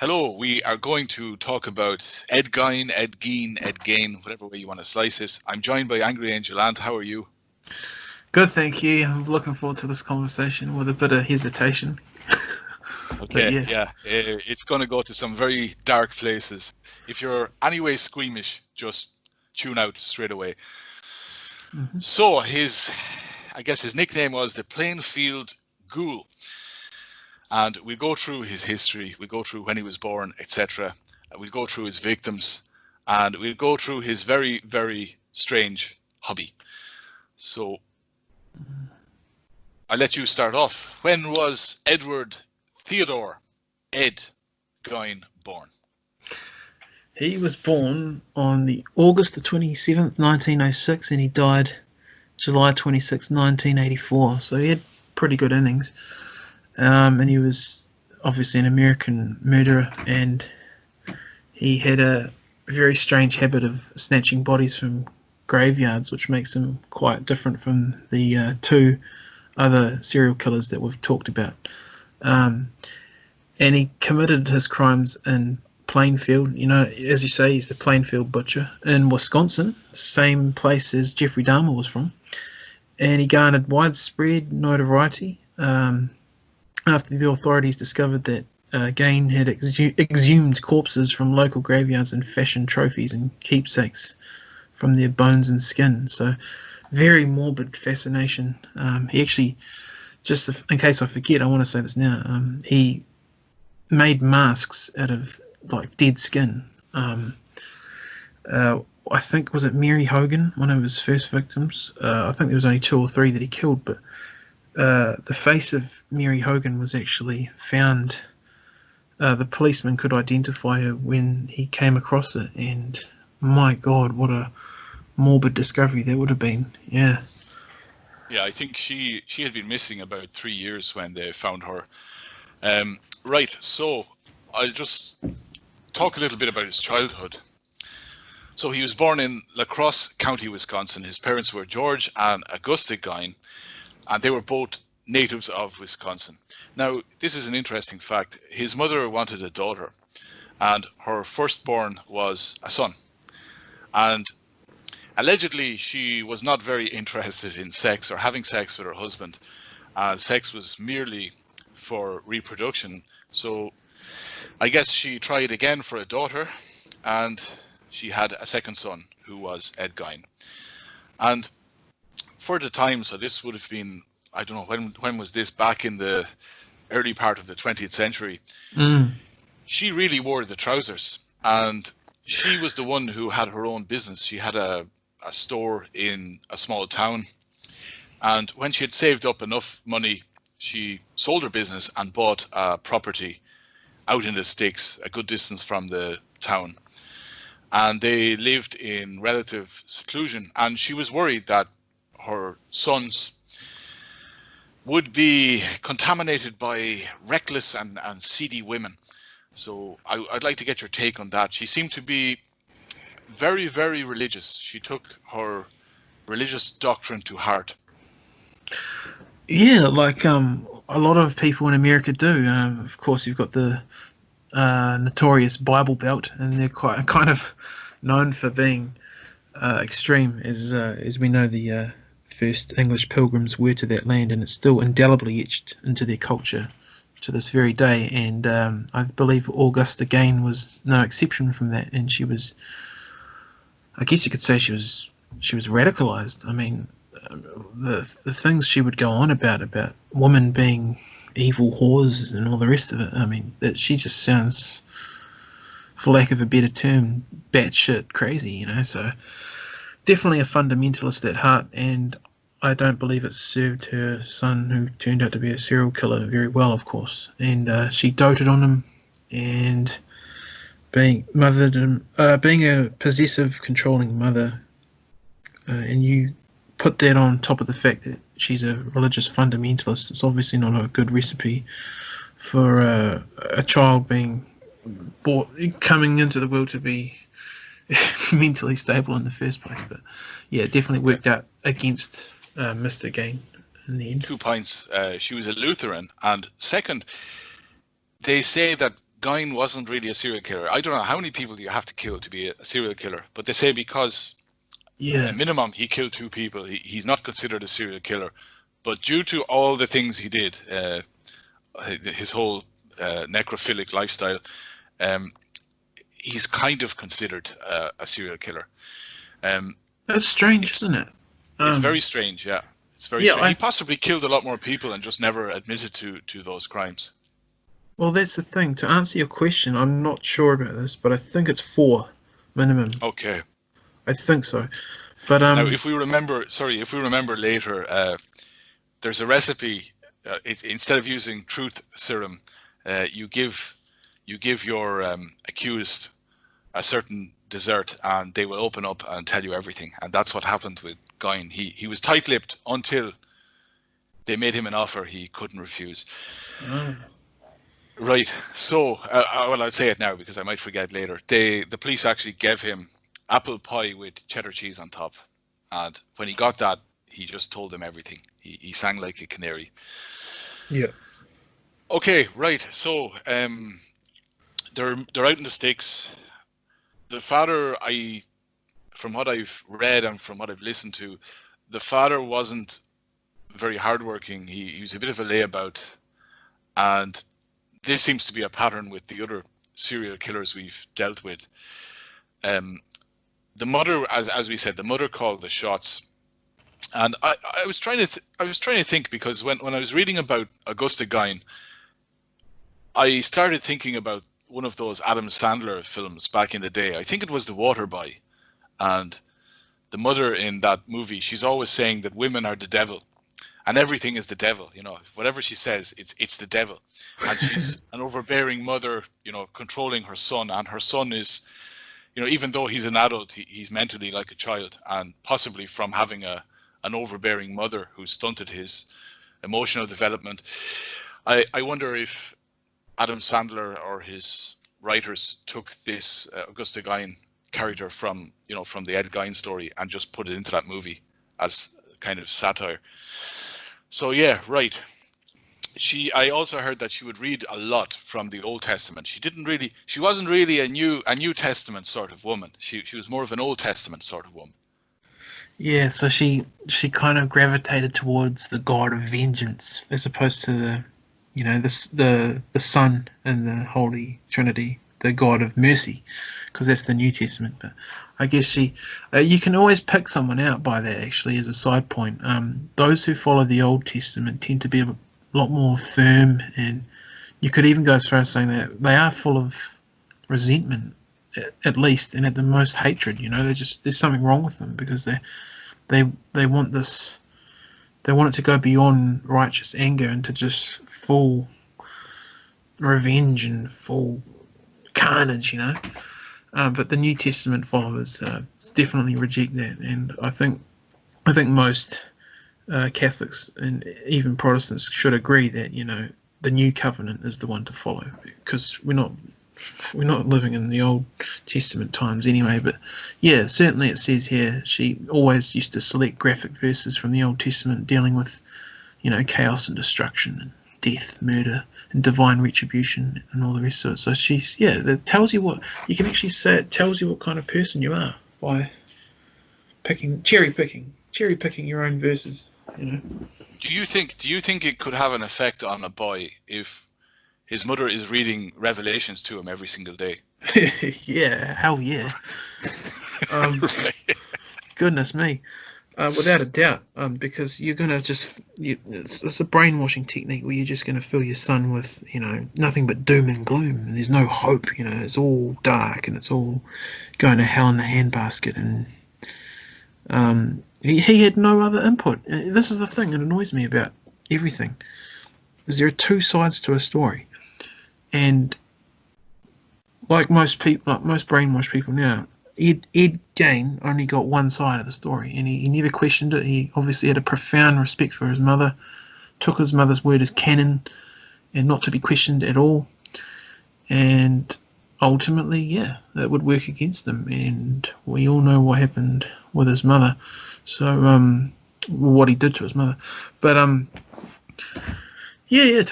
Hello, we are going to talk about Ed Gein, Ed Gein, Ed Gain, whatever way you want to slice it. I'm joined by Angry Angel Ant. How are you? Good, thank you. I'm looking forward to this conversation with a bit of hesitation. But Okay, yeah. yeah, it's going to go to some very dark places. If you're anyway squeamish, just tune out straight away. Mm-hmm. So I guess his nickname was the Plainfield Ghoul. And we go through his history, we go through when he was born, etc. We'll go through his victims, and we'll go through his very, very strange hobby. So I'll let you start off. When was Edward Theodore Ed Gein born? He was born on the August the 27th, 1906, and he died July 26th, 1984. So he had pretty good innings. And he was obviously an American murderer, and he had a very strange habit of snatching bodies from graveyards, which makes him quite different from the two other serial killers that we've talked about. And he committed his crimes in Plainfield. You know, as you say, he's the Plainfield Butcher in Wisconsin, same place as Jeffrey Dahmer was from. And he garnered widespread notoriety after the authorities discovered that Gein had exhumed corpses from local graveyards and fashioned trophies and keepsakes from their bones and skin. So, very morbid fascination. He actually, just in case I forget, I want to say this now. He made masks out of like dead skin. I think, was it Mary Hogan, one of his first victims? I think there was only 2 or 3 that he killed, but the face of Mary Hogan was actually found. The policeman could identify her when he came across it, and my God, what a morbid discovery that would have been. Yeah. Yeah, I think she had been missing about 3 years when they found her. Right, so I'll just talk a little bit about his childhood. So he was born in La Crosse County, Wisconsin. His parents were George and Augusta Gein, and they were both natives of Wisconsin. Now, this is an interesting fact. His mother wanted a daughter, and her firstborn was a son. And allegedly, she was not very interested in sex or having sex with her husband. Sex was merely for reproduction. So I guess she tried again for a daughter, and she had a second son who was Ed Gein. And for the time, so this would have been, I don't know, when was this? Back in the early part of the 20th century. She really wore the trousers, and she was the one who had her own business. She had a store in a small town, and when she had saved up enough money, she sold her business and bought a property out in the sticks, a good distance from the town. And they lived in relative seclusion, and she was worried that her sons would be contaminated by reckless and seedy women. So I'd like to get your take on that. She seemed to be very, very religious. She took her religious doctrine to heart. Yeah, like a lot of people in America do. Of course, you've got the notorious Bible Belt, and they're quite kind of known for being extreme, as we know the first English pilgrims were to that land, and it's still indelibly etched into their culture to this very day. And I believe Augusta Gein was no exception from that, and she was, I guess you could say, she was radicalized. I mean, the things she would go on about women being evil whores and all the rest of it. I mean, that she just sounds, for lack of a better term, batshit crazy, you know. So definitely a fundamentalist at heart, and I don't believe it served her son, who turned out to be a serial killer, very well, of course. And she doted on him, and being a possessive, controlling mother, and you put that on top of the fact that she's a religious fundamentalist, it's obviously not a good recipe for a child coming into the world to be mentally stable in the first place. But yeah, it definitely worked out against Mr. Gein in the end. 2 points. She was a Lutheran, and second, they say that GEIN wasn't really a serial killer. I don't know how many people you have to kill to be a serial killer, but they say because Yeah. a minimum he killed 2 people, he's not considered a serial killer. But due to all the things he did, his whole necrophilic lifestyle, he's kind of considered a serial killer. That's strange, isn't it? It's very strange, yeah. It's very strange. He possibly killed a lot more people and just never admitted to those crimes. Well, that's the thing. To answer your question, I'm not sure about this, but I think it's 4 minimum. Okay. I think so. But now, if we remember later, there's a recipe. Instead of using truth serum, you give your accused a certain dessert, and they will open up and tell you everything. And that's what happened with GEIN. He was tight-lipped until they made him an offer he couldn't refuse. Oh. Right. So, well, I'll say it now because I might forget later. The police actually gave him apple pie with cheddar cheese on top, and when he got that, he just told them everything. He sang like a canary. Yeah. Okay. Right. So, they're out in the sticks. The father, from what I've read and from what I've listened to, the father wasn't very hardworking. He was a bit of a layabout, and this seems to be a pattern with the other serial killers we've dealt with. The mother, as we said, the mother called the shots, and I was trying to think, because when I was reading about Augusta GEIN, I started thinking about one of those Adam Sandler films back in the day. I think it was The Waterboy, and the mother in that movie, she's always saying that women are the devil. And everything is the devil, whatever she says, it's the devil. And she's an overbearing mother, controlling her son. And her son is, even though he's an adult, he's mentally like a child. And possibly from having an overbearing mother who stunted his emotional development. I wonder if Adam Sandler or his writers took this Augusta GEIN character from the Ed Gein story and just put it into that movie as kind of satire. So yeah, right. I also heard that she would read a lot from the Old Testament. She wasn't really a New Testament sort of woman. She was more of an Old Testament sort of woman. Yeah, so she kind of gravitated towards the God of vengeance as opposed to the Son and the Holy Trinity, the God of mercy, because that's the New Testament. But I guess you can always pick someone out by that, actually, as a side point. Those who follow the Old Testament tend to be a lot more firm, and you could even go as far as saying that they are full of resentment, at least, and at the most hatred. There's something wrong with them, because they want this. They want it to go beyond righteous anger into just full revenge and full carnage, But the New Testament followers definitely reject that, and I think most Catholics and even Protestants should agree that the New Covenant is the one to follow, because we're not living in the Old Testament times anyway. But yeah, certainly it says here she always used to select graphic verses from the Old Testament dealing with chaos and destruction and death, murder, and divine retribution and all the rest of it. So that tells you what you can actually say. It tells you what kind of person you are by cherry picking your own verses. Do you think it could have an effect on a boy if his mother is reading Revelations to him every single day? Yeah, hell yeah. Right. Goodness me. Without a doubt, because you're going to it's a brainwashing technique where you're just going to fill your son with, nothing but doom and gloom, and there's no hope, it's all dark and it's all going to hell in the handbasket, and he had no other input. This is the thing that annoys me about everything, is there are two sides to a story, and like most brainwashed people now, Ed Gein only got one side of the story, and he never questioned it. He obviously had a profound respect for his mother, took his mother's word as canon and not to be questioned at all. And ultimately, yeah, that would work against him. And we all know what happened with his mother. So, what he did to his mother. But, to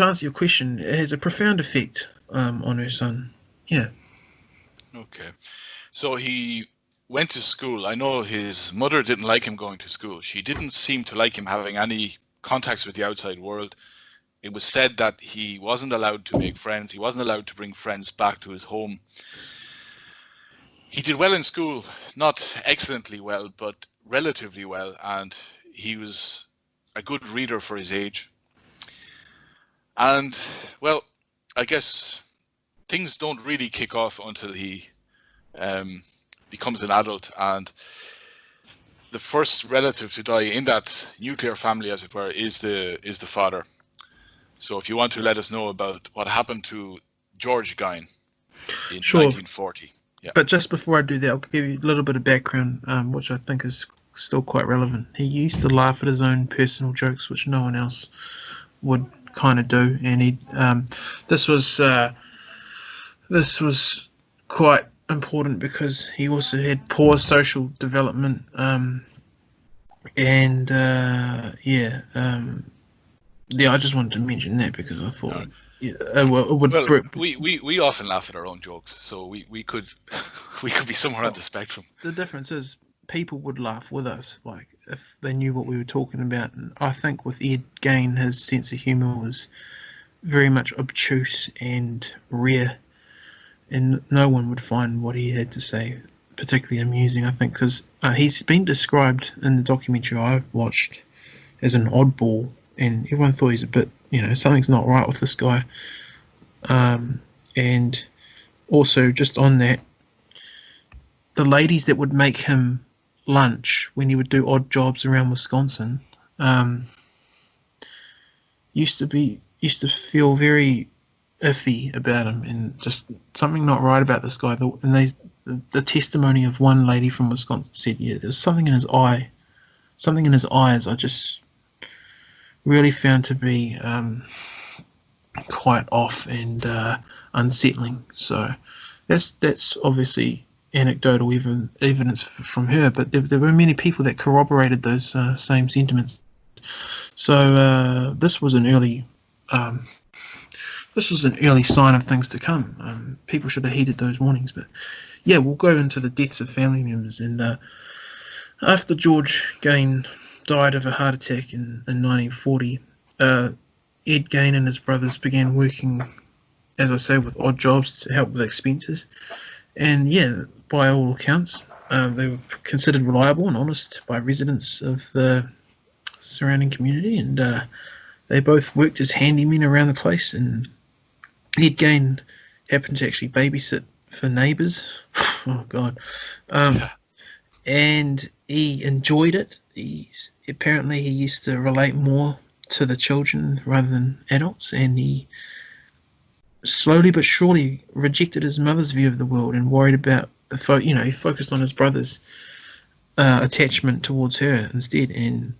answer your question, it has a profound effect on her son. Yeah. Okay. So he went to school. I know his mother didn't like him going to school. She didn't seem to like him having any contacts with the outside world. It was said that he wasn't allowed to make friends. He wasn't allowed to bring friends back to his home. He did well in school, not excellently well, but relatively well, and he was a good reader for his age. And, well, I guess things don't really kick off until he becomes an adult, and the first relative to die in that nuclear family, as it were, is the father. So if you want to let us know about what happened to George GEIN in Sure. 1940. Yeah. But just before I do that, I'll give you a little bit of background, which I think is still quite relevant. He used to laugh at his own personal jokes, which no one else would kind of do, and he this was quite important because he also had poor social development, and yeah, I just wanted to mention that because I thought it would. Well, we often laugh at our own jokes, so we could be somewhere on the spectrum. The difference is people would laugh with us, like if they knew what we were talking about. And I think with Ed Gein, his sense of humour was very much obtuse and rare, and no one would find what he had to say particularly amusing. I think because he's been described in the documentary I watched as an oddball, and everyone thought he's a bit, something's not right with this guy. And also, just on that, the ladies that would make him lunch when he would do odd jobs around Wisconsin used to feel very iffy about him, and just something not right about this guy. And the testimony of one lady from Wisconsin said, yeah, there's something in his eyes I just really found to be quite off and unsettling. So that's obviously anecdotal evidence from her, but there were many people that corroborated those same sentiments. So this was an early sign of things to come. People should have heeded those warnings. But yeah, we'll go into the deaths of family members. And after George GEIN died of a heart attack in 1940, Ed GEIN and his brothers began working, as I say, with odd jobs to help with expenses. And yeah, by all accounts, they were considered reliable and honest by residents of the surrounding community. And they both worked as handymen around the place. And Ed GEIN happened to actually babysit for neighbours. Oh God. And he enjoyed it. Apparently he used to relate more to the children rather than adults, and he slowly but surely rejected his mother's view of the world and worried about he focused on his brother's attachment towards her instead. And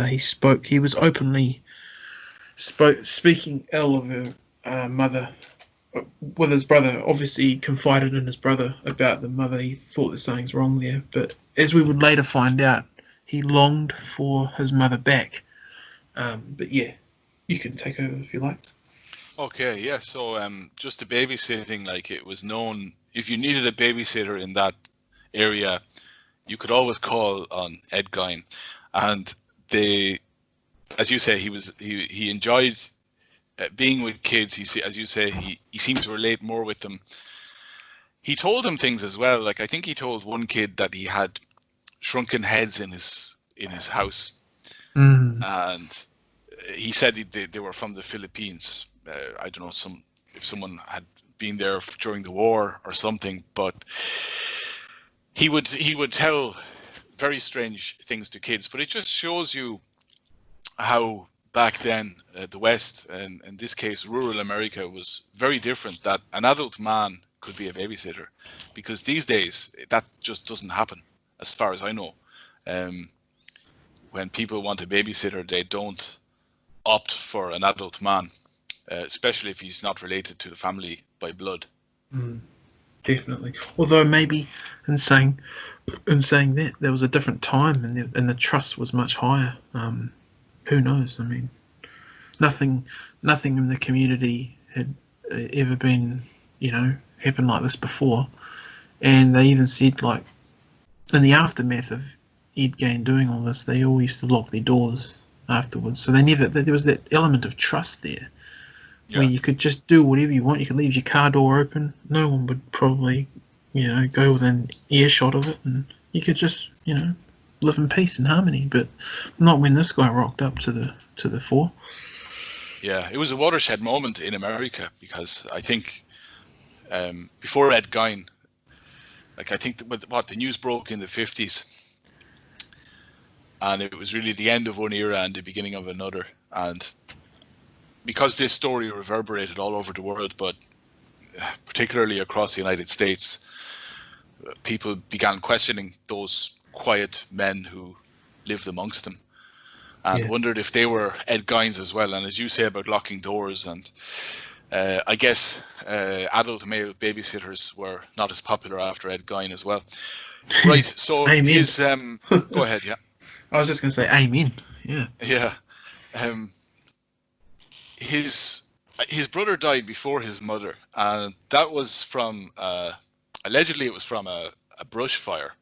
he was openly speaking ill of her mother with his brother. Obviously he confided in his brother about the mother. He thought that something's wrong there, but as we would later find out, he longed for his mother back. But yeah, you can take over if you like. Okay, yeah. So just the babysitting, like, it was known, if you needed a babysitter in that area, you could always call on Ed GEIN. And as you say, he enjoyed being with kids. As you say, he seemed to relate more with them. He told them things as well. Like, I think he told one kid that he had shrunken heads in his house. And he said they were from the Philippines. I don't know if someone had been there during the war or something, but he would tell very strange things to kids. But it just shows you how back then the West, and in this case rural America, was very different, that an adult man could be a babysitter, because these days that just doesn't happen, as far as I know. When people want a babysitter, they don't opt for an adult man, especially if he's not related to the family by blood. Definitely. Although maybe in saying that, there was a different time, and the trust was much higher. Who knows? I mean, nothing in the community had ever been, happened like this before. And they even said, like, in the aftermath of Ed Gein doing all this, they all used to lock their doors afterwards. So there was that element of trust there, where you could just do whatever you want. You could leave your car door open. No one would probably, go within earshot of it, and you could just, live in peace and harmony. But not when this guy rocked up to the fore. Yeah, it was a watershed moment in America, because I think before Ed Gein, like, I think the news broke in the 50s, and it was really the end of one era and the beginning of another. And because this story reverberated all over the world, but particularly across the United States, people began questioning those quiet men who lived amongst them, and wondered if they were Ed Geins as well. And as you say about locking doors, and I guess adult male babysitters were not as popular after Ed Gein as well. Right, so his... go ahead, yeah. I was just going to say amen. Yeah. Yeah. His brother died before his mother, and that was from... allegedly it was from a brush fire,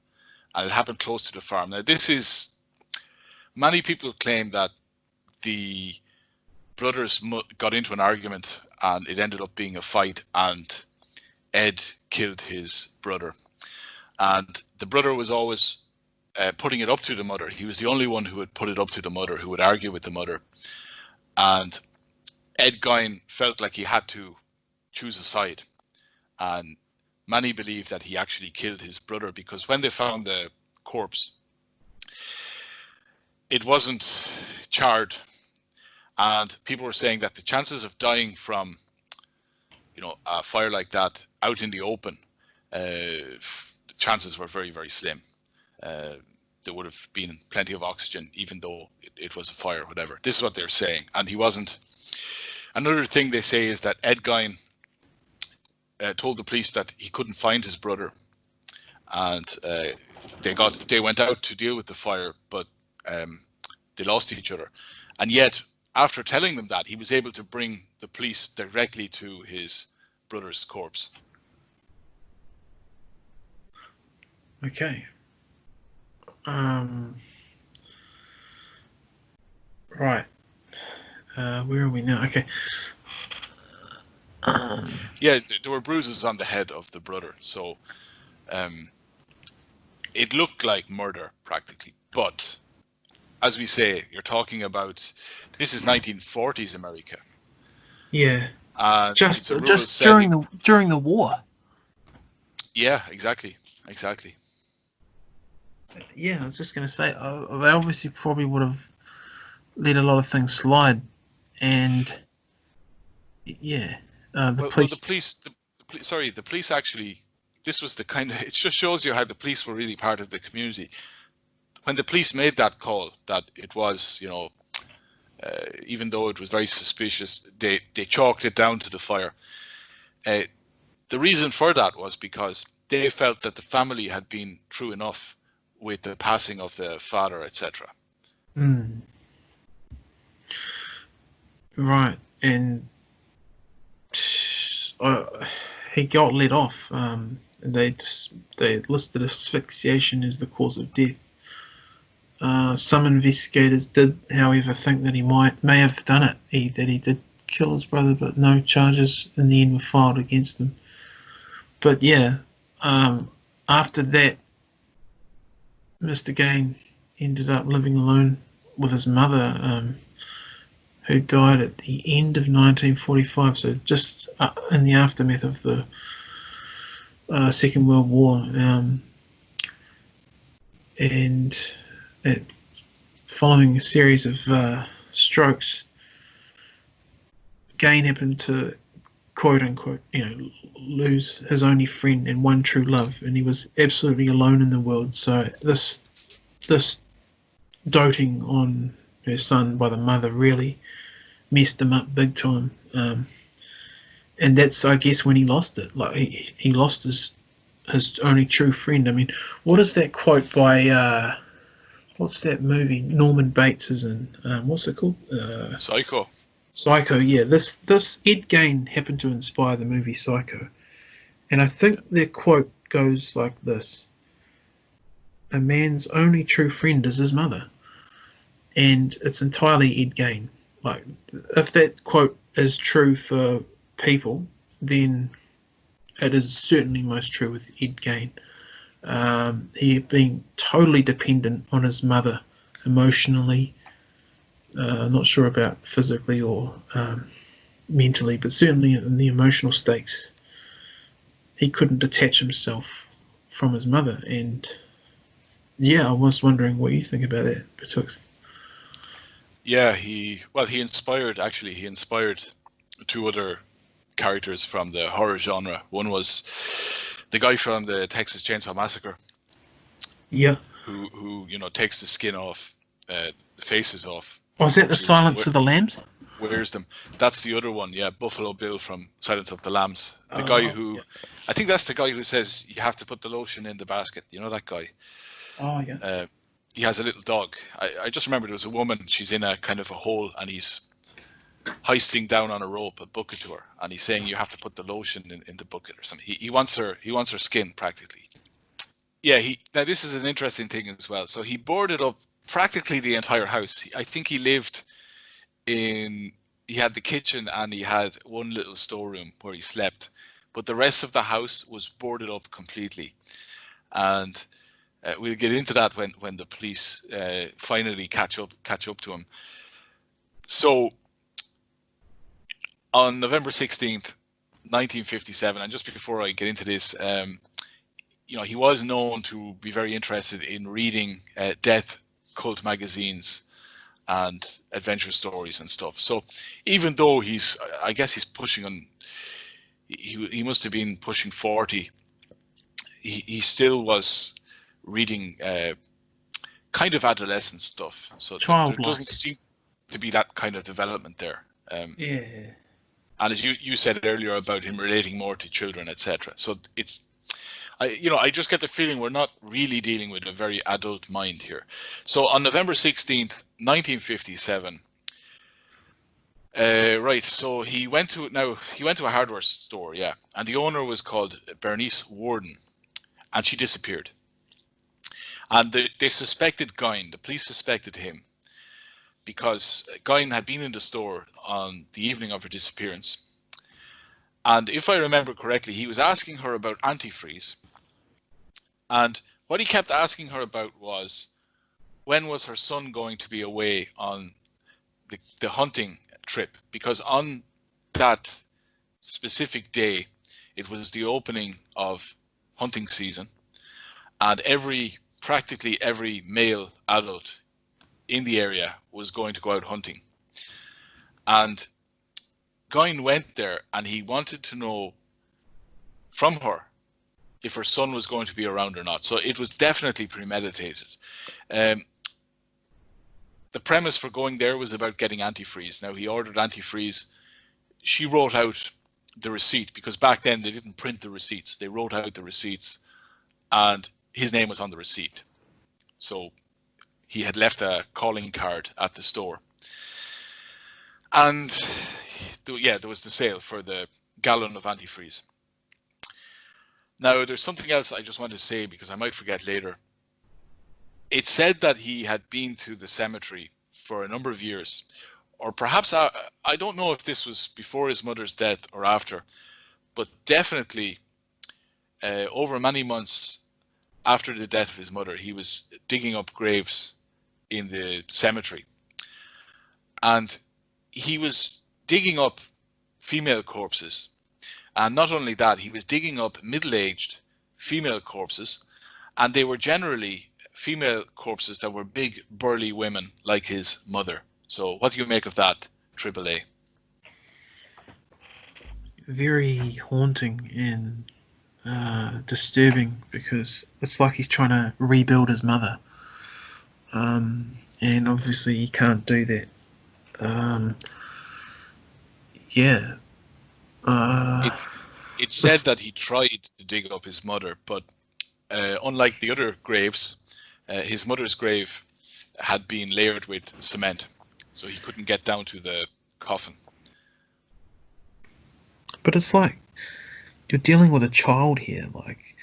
and it happened close to the farm. Now, this is... Many people claim that the brothers got into an argument and it ended up being a fight, and Ed killed his brother. And the brother was always putting it up to the mother. He was the only one who would put it up to the mother, who would argue with the mother. And Ed Gein felt like he had to choose a side. And many believe that he actually killed his brother, because when they found the corpse, it wasn't charred, and people were saying that the chances of dying from, a fire like that out in the open, the chances were very, very slim. There would have been plenty of oxygen, even though it was a fire, whatever. This is what they're saying, and he wasn't. Another thing they say is that Ed Gein told the police that he couldn't find his brother, and they went out to deal with the fire, but they lost each other. And yet, after telling them that, he was able to bring the police directly to his brother's corpse. Okay. Right. Where are we now? Okay. Yeah, there were bruises on the head of the brother, so it looked like murder practically. But as we say, you're talking about, this is 1940s America. Yeah. Just setting. during the war. Yeah, exactly. Yeah, I was just going to say, they obviously probably would have let a lot of things slide, and the police actually, this was the kind of, it just shows you how the police were really part of the community. When the police made that call, that it was, even though it was very suspicious, they chalked it down to the fire. The reason for that was because they felt that the family had been through enough with the passing of the father, etc. Right, and he got let off. They listed asphyxiation as the cause of death. Some investigators did, however, think that he may have done it. That he did kill his brother, but no charges in the end were filed against him. But yeah, after that, Mr. Gein ended up living alone with his mother, who died at the end of 1945. So just in the aftermath of the Second World War, and following a series of strokes, Gein happened to, quote unquote, lose his only friend and one true love, and he was absolutely alone in the world. So this doting on her son by the mother really messed him up big time, and that's, I guess, when he lost it. Like he lost his only true friend. I mean, what is that quote by what's that movie Norman Bates is in? What's it called? Psycho. Psycho, yeah. This Ed Gein happened to inspire the movie Psycho, and I think their quote goes like this: "A man's only true friend is his mother," and it's entirely Ed Gein. Like, if that quote is true for people, then it is certainly most true with Ed Gein. He had been totally dependent on his mother emotionally. Not sure about physically or mentally, but certainly in the emotional stakes, he couldn't detach himself from his mother. And yeah, I was wondering what you think about that, Betux. Yeah, he inspired two other characters from the horror genre. One was the guy from the Texas Chainsaw Massacre, Yeah. who takes the skin off, the faces off. Was that the Silence of the Lambs? Wears them. That's the other one, yeah, Buffalo Bill from Silence of the Lambs. The Oh, guy who, yeah. I think that's the guy who says you have to put the lotion in the basket. You know that guy? Oh, yeah. He has a little dog. I just remember there was a woman, she's in a kind of a hole and he's hoisting down on a rope a bucket to her and he's saying you have to put the lotion in the bucket or something. He wants her skin practically. Yeah, now this is an interesting thing as well. So he boarded up practically the entire house. I think he had the kitchen and he had one little storeroom where he slept, but the rest of the house was boarded up completely. And we'll get into that when the police finally catch up to him. So on November 16th, 1957, and just before I get into this, he was known to be very interested in reading death cult magazines and adventure stories and stuff. So even though I guess he's pushing on, he must have been pushing 40, he still was reading kind of adolescent stuff. So there doesn't seem to be that kind of development there. Yeah. And as you said earlier about him relating more to children, etc. So I just get the feeling we're not really dealing with a very adult mind here. So on November 16th, 1957, so he went to a hardware store, yeah, and the owner was called Bernice Warden, and she disappeared. And they suspected GEIN, the police suspected him, because GEIN had been in the store on the evening of her disappearance. And if I remember correctly, he was asking her about antifreeze. And what he kept asking her about was, when was her son going to be away on the hunting trip? Because on that specific day, it was the opening of hunting season, and practically every male adult in the area was going to go out hunting. And GEIN went there and he wanted to know from her if her son was going to be around or not. So it was definitely premeditated. The premise for going there was about getting antifreeze. Now, he ordered antifreeze. She wrote out the receipt, because back then they didn't print the receipts. They wrote out the receipts and his name was on the receipt. So he had left a calling card at the store. And there was the sale for the gallon of antifreeze. Now, there's something else I just want to say because I might forget later. It said that he had been to the cemetery for a number of years, or perhaps I don't know if this was before his mother's death or after, but definitely over many months after the death of his mother, he was digging up graves in the cemetery. And he was digging up female corpses. And not only that, he was digging up middle-aged female corpses, and they were generally female corpses that were big, burly women like his mother. So what do you make of that, Triple A? Very haunting and disturbing, because it's like he's trying to rebuild his mother. And obviously he can't do that. It said that he tried to dig up his mother, but unlike the other graves, his mother's grave had been layered with cement, so he couldn't get down to the coffin. But it's like you're dealing with a child here. Like,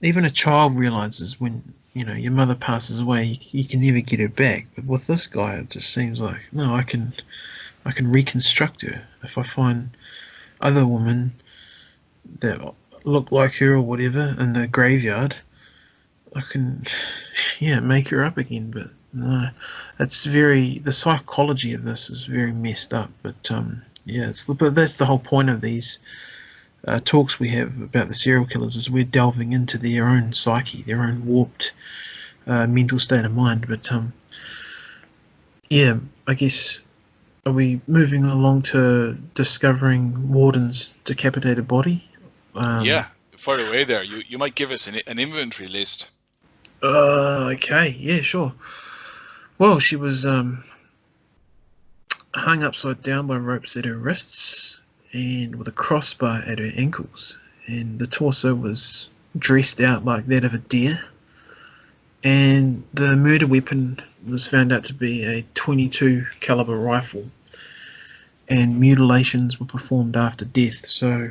even a child realizes when your mother passes away, you can never get her back. But with this guy, it just seems like no, I can reconstruct her if I find other women that look like her or whatever in the graveyard. I can, make her up again. But no, the psychology of this is very messed up. But but that's the whole point of these talks we have about the serial killers, is we're delving into their own psyche, their own warped mental state of mind. But I guess, are we moving along to discovering Warden's decapitated body? Yeah, far away there. You might give us an inventory list. Okay, yeah, sure. Well, she was hung upside down by ropes at her wrists and with a crossbar at her ankles, and the torso was dressed out like that of a deer, and the murder weapon was found out to be a .22 caliber rifle, and mutilations were performed after death. So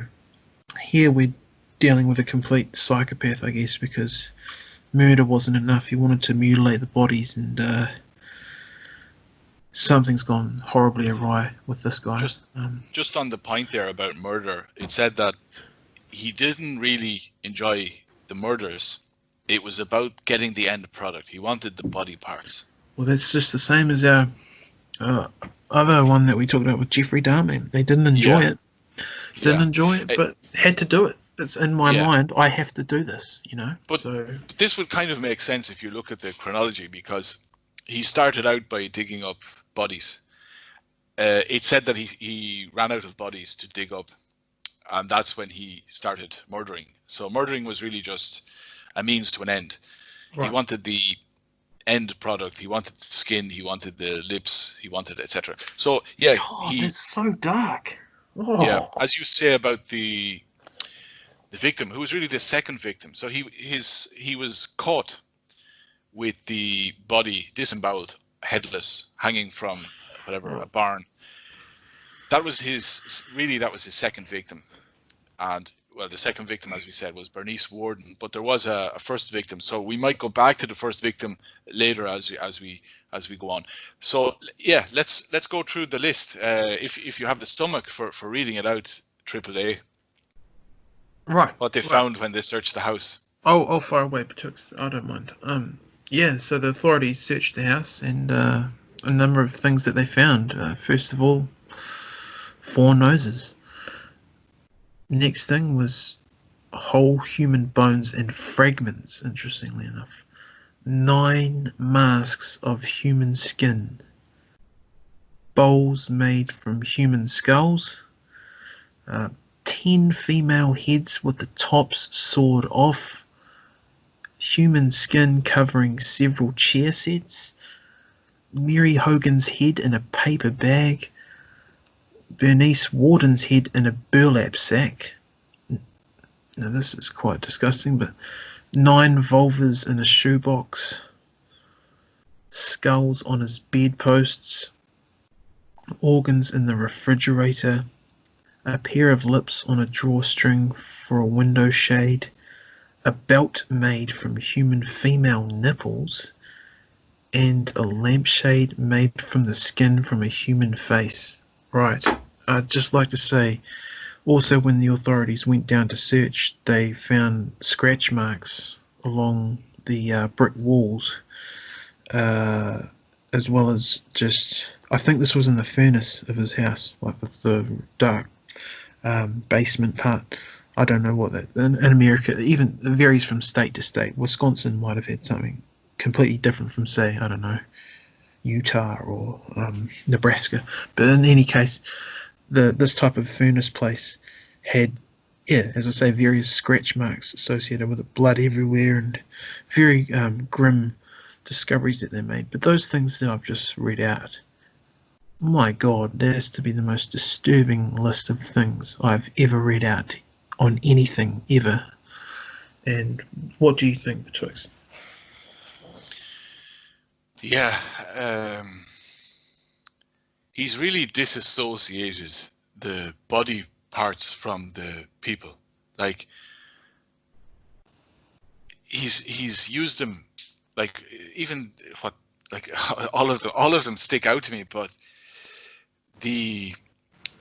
here we're dealing with a complete psychopath, I guess, because murder wasn't enough. He wanted to mutilate the bodies, and something's gone horribly awry with this guy. Just on the point there about murder, it said that he didn't really enjoy the murders. It was about getting the end product. He wanted the body parts. Well, that's just the same as our other one that we talked about with Jeffrey Dahmer. They didn't enjoy it. Didn't enjoy it, but had to do it. It's in my mind. I have to do this, But this would kind of make sense if you look at the chronology, because he started out by digging up bodies. It said that he ran out of bodies to dig up, and that's when he started murdering. So murdering was really just a means to an end. Right. He wanted the end product. He wanted the skin. He wanted the lips. He wanted etc. So it's so dark. Oh. Yeah, as you say about the victim, who was really the second victim. So he was caught with the body disemboweled, headless, hanging from a barn. That was his second victim. And well, the second victim, as we said, was Bernice Warden, but there was a first victim. So we might go back to the first victim later as we go on. So yeah, let's go through the list. If you have the stomach for reading it out, AAA. Right. What they found when they searched the house. Oh, far away, betwixt. I don't mind. So the authorities searched the house, and a number of things that they found. First of all, 4 noses. Next thing was whole human bones and fragments, interestingly enough. 9 masks of human skin. Bowls made from human skulls. 10 female heads with the tops sawed off. Human skin covering several chair sets. Mary Hogan's head in a paper bag. Bernice Warden's head in a burlap sack. Now this is quite disgusting, but 9 vulvas in a shoebox. Skulls on his bedposts. Organs in the refrigerator. A pair of lips on a drawstring for a window shade. A belt made from human female nipples. And a lampshade made from the skin from a human face. Right. I'd just like to say, also when the authorities went down to search, they found scratch marks along the brick walls, as well as just, I think this was in the furnace of his house, like the dark basement part. I don't know what that, in America, even it varies from state to state. Wisconsin might have had something completely different from, say, I don't know, Utah or Nebraska. But in any case, this type of furnace place had, as I say, various scratch marks associated with it, blood everywhere, and very grim discoveries that they made. But those things that I've just read out, my God, that has to be the most disturbing list of things I've ever read out on anything ever. And what do you think, Betwixt? Yeah, he's really disassociated the body parts from the people. Like he's used them, like even what like all of them stick out to me, but the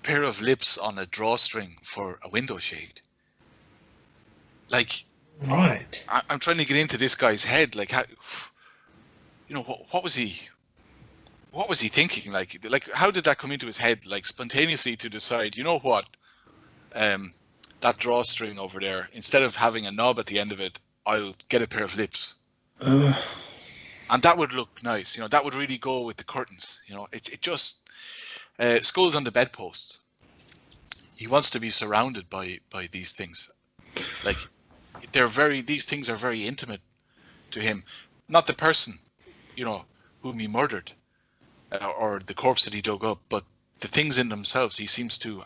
pair of lips on a drawstring for a window shade. Like Right. I'm trying to get into this guy's head. Like how, you know, what was he? What was he thinking? Like how did that come into his head? Like spontaneously to decide, you know what? That drawstring over there, instead of having a knob at the end of it, I'll get a pair of lips. Uh, And that would look nice. You know, that would really go with the curtains. You know, it just skulls on the bedposts. He wants to be surrounded by these things. Like these things are very intimate to him. Not the person, you know, whom he murdered, or the corpse that he dug up, but the things in themselves. He seems to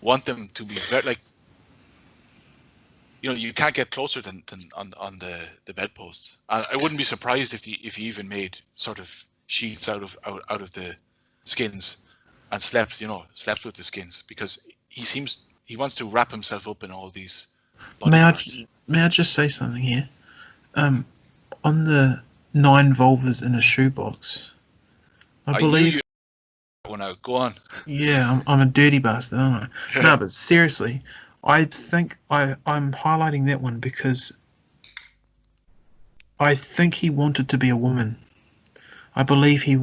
want them to be very, like, you know, you can't get closer than on the bedposts. I wouldn't be surprised if he even made sort of sheets out of the skins and slept with the skins, because he wants to wrap himself up in all these body parts. may I just say something here? On the 9 vulvas in a shoebox, I Knew believe. you one out. Go on. Yeah, I'm a dirty bastard, aren't I? No, but seriously, I think I'm highlighting that one because I think he wanted to be a woman. I believe he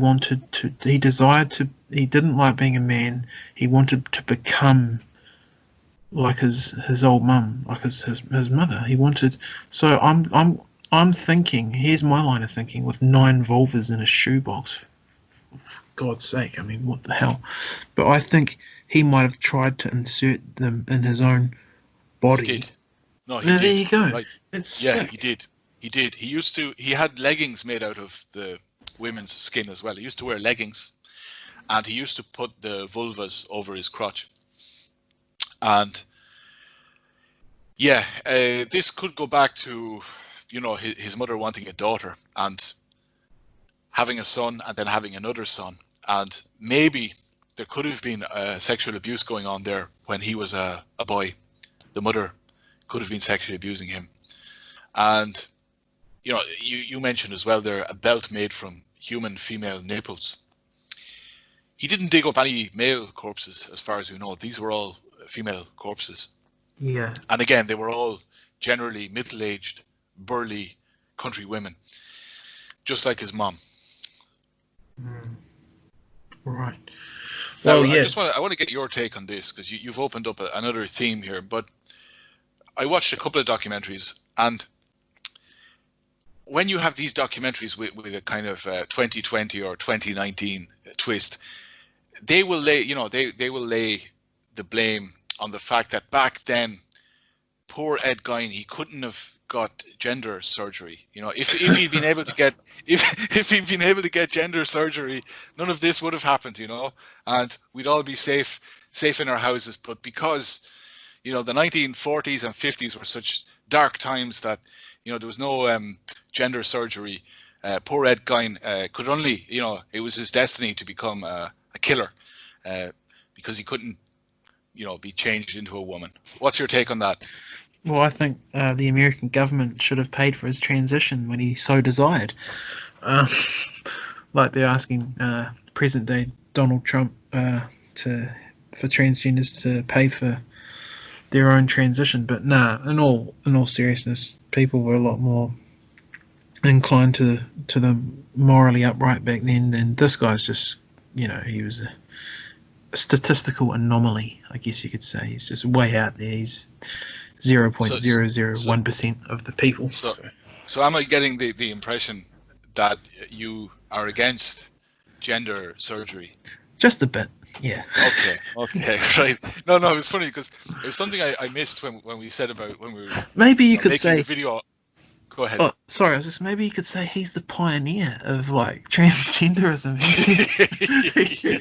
didn't like being a man. He wanted to become like his old mum, like his mother. He wanted. So I'm thinking. Here's my line of thinking: with 9 vulvas in a shoebox. For God's sake! I mean, what the hell? But I think he might have tried to insert them in his own body. He did. No, he Now, did. there you go. Right. It's Yeah, sick. he did. He did. He had leggings made out of the women's skin as well. He used to wear leggings, and he used to put the vulvas over his crotch. And yeah, this could go back to, you know, his mother wanting a daughter and having a son and then having another son. And maybe there could have been sexual abuse going on there when he was a boy. The mother could have been sexually abusing him. And, you know, you mentioned as well there a belt made from human female nipples. He didn't dig up any male corpses, as far as we know. These were all female corpses. Yeah. And again, they were all generally middle-aged, burly country women, just like his mom. Right. Now, Well, yeah. I want to get your take on this, because you've opened up another theme here. But I watched a couple of documentaries, and when you have these documentaries with a kind of 2020 or 2019 twist, they will lay the blame on the fact that back then, poor Ed Gein, he couldn't have got gender surgery. You know, if he'd been able to get if he'd been able to get gender surgery, none of this would have happened. You know, and we'd all be safe in our houses. But because, you know, the 1940s and 50s were such dark times that, you know, there was no gender surgery. Poor Ed Gein could only, you know, it was his destiny to become a killer, because he couldn't, you know, be changed into a woman. What's your take on that? Well, I think the American government should have paid for his transition when he so desired. Like they're asking present-day Donald Trump for transgenders to pay for their own transition. But nah, in all seriousness, people were a lot more inclined to the morally upright back then than this guy's. Just, you know, he was a statistical anomaly, I guess you could say. He's just way out there. He's 0.001% of the people. So am I getting the impression that you are against gender surgery? Just a bit, yeah. Okay, right. No, it was funny because it was something I missed when we said about when we were maybe you could making say the video. Go ahead. Oh, sorry. I was just maybe you could say he's the pioneer of like transgenderism.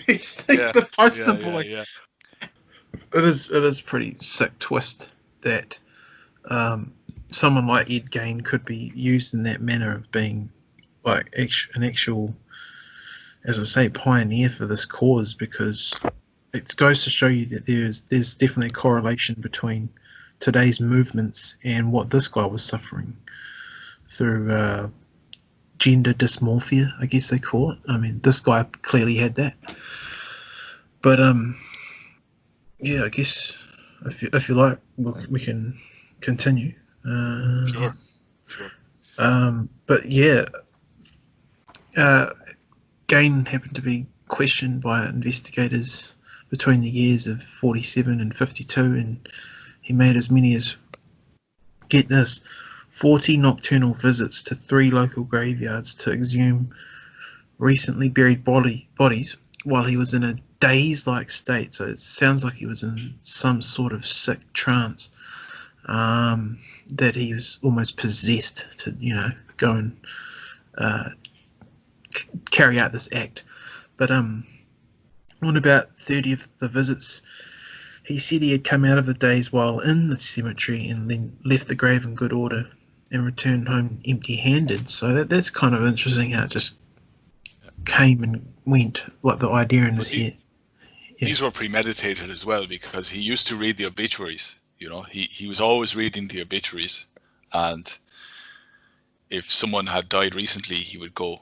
He's like the poster boy. Yeah. It is pretty sick twist that someone like Ed Gein could be used in that manner of being like an actual, as I say, pioneer for this cause, because it goes to show you that there's definitely a correlation between today's movements and what this guy was suffering through gender dysmorphia, I guess they call it. I mean, this guy clearly had that. But yeah, I guess if you like, we can continue. Sure. But yeah, GEIN happened to be questioned by investigators between the years of 47 and 52, and he made as many as, get this, 40 nocturnal visits to 3 local graveyards to exhume recently buried bodies while he was in a daze-like state. So it sounds like he was in some sort of sick trance, that he was almost possessed to, go and carry out this act. But on about 30 of the visits, he said he had come out of the daze while in the cemetery and then left the grave in good order and returned home empty-handed. So that's kind of interesting how it just came and went, like the idea in his head. These were premeditated as well, because he used to read the obituaries. He was always reading the obituaries, and if someone had died recently, he would go.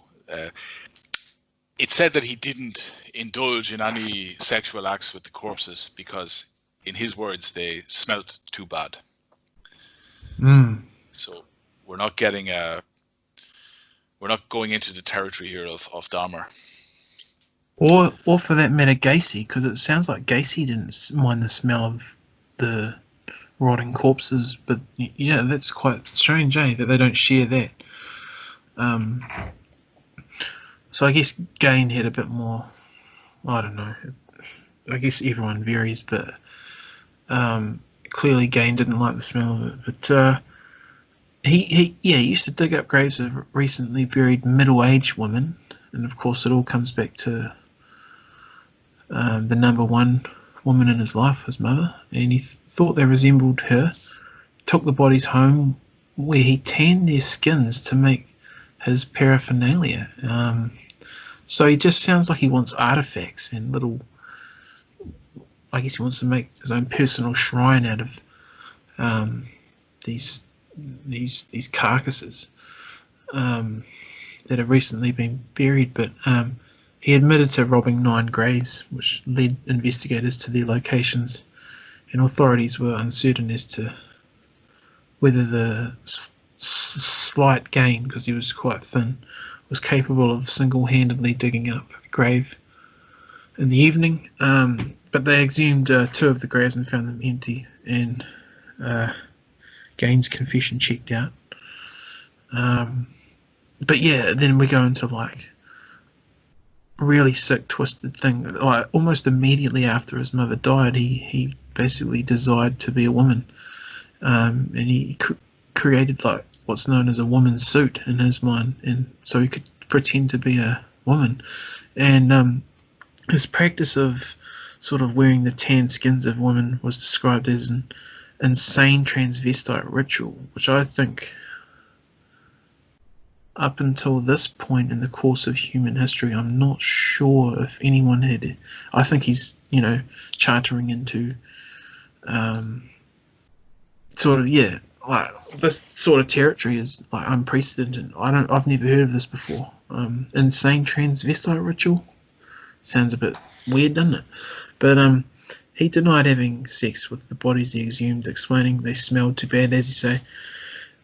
It said that he didn't indulge in any sexual acts with the corpses because, in his words, they smelt too bad. So we're not getting we're not going into the territory here of Dahmer. Or for that matter, Gacy, because it sounds like Gacy didn't mind the smell of the rotting corpses. But yeah, that's quite strange, that they don't share that. So I guess GEIN had a bit more, I don't know, I guess everyone varies, but clearly GEIN didn't like the smell of it. But he used to dig up graves of recently buried middle-aged women, and of course it all comes back to the number one woman in his life, his mother, and he thought they resembled her, took the bodies home where he tanned their skins to make his paraphernalia. So he just sounds like he wants artifacts and little, I guess he wants to make his own personal shrine out of these carcasses that have recently been buried. But he admitted to robbing 9 graves, which led investigators to their locations, and authorities were uncertain as to whether the slight GEIN, because he was quite thin, was capable of single-handedly digging up a grave in the evening. But they exhumed 2 of the graves and found them empty, and GEIN's confession checked out. But yeah, then we go into like really sick, twisted thing. Like almost immediately after his mother died, he basically desired to be a woman, and he created like what's known as a woman's suit in his mind, and so he could pretend to be a woman. And his practice of sort of wearing the tan skins of women was described as an insane transvestite ritual, which I think up until this point in the course of human history, I'm not sure if anyone had. I think he's chartering into sort of like this sort of territory is like unprecedented. I've never heard of this before. Insane transvestite ritual sounds a bit weird, doesn't it? But he denied having sex with the bodies he exhumed, explaining they smelled too bad, as you say.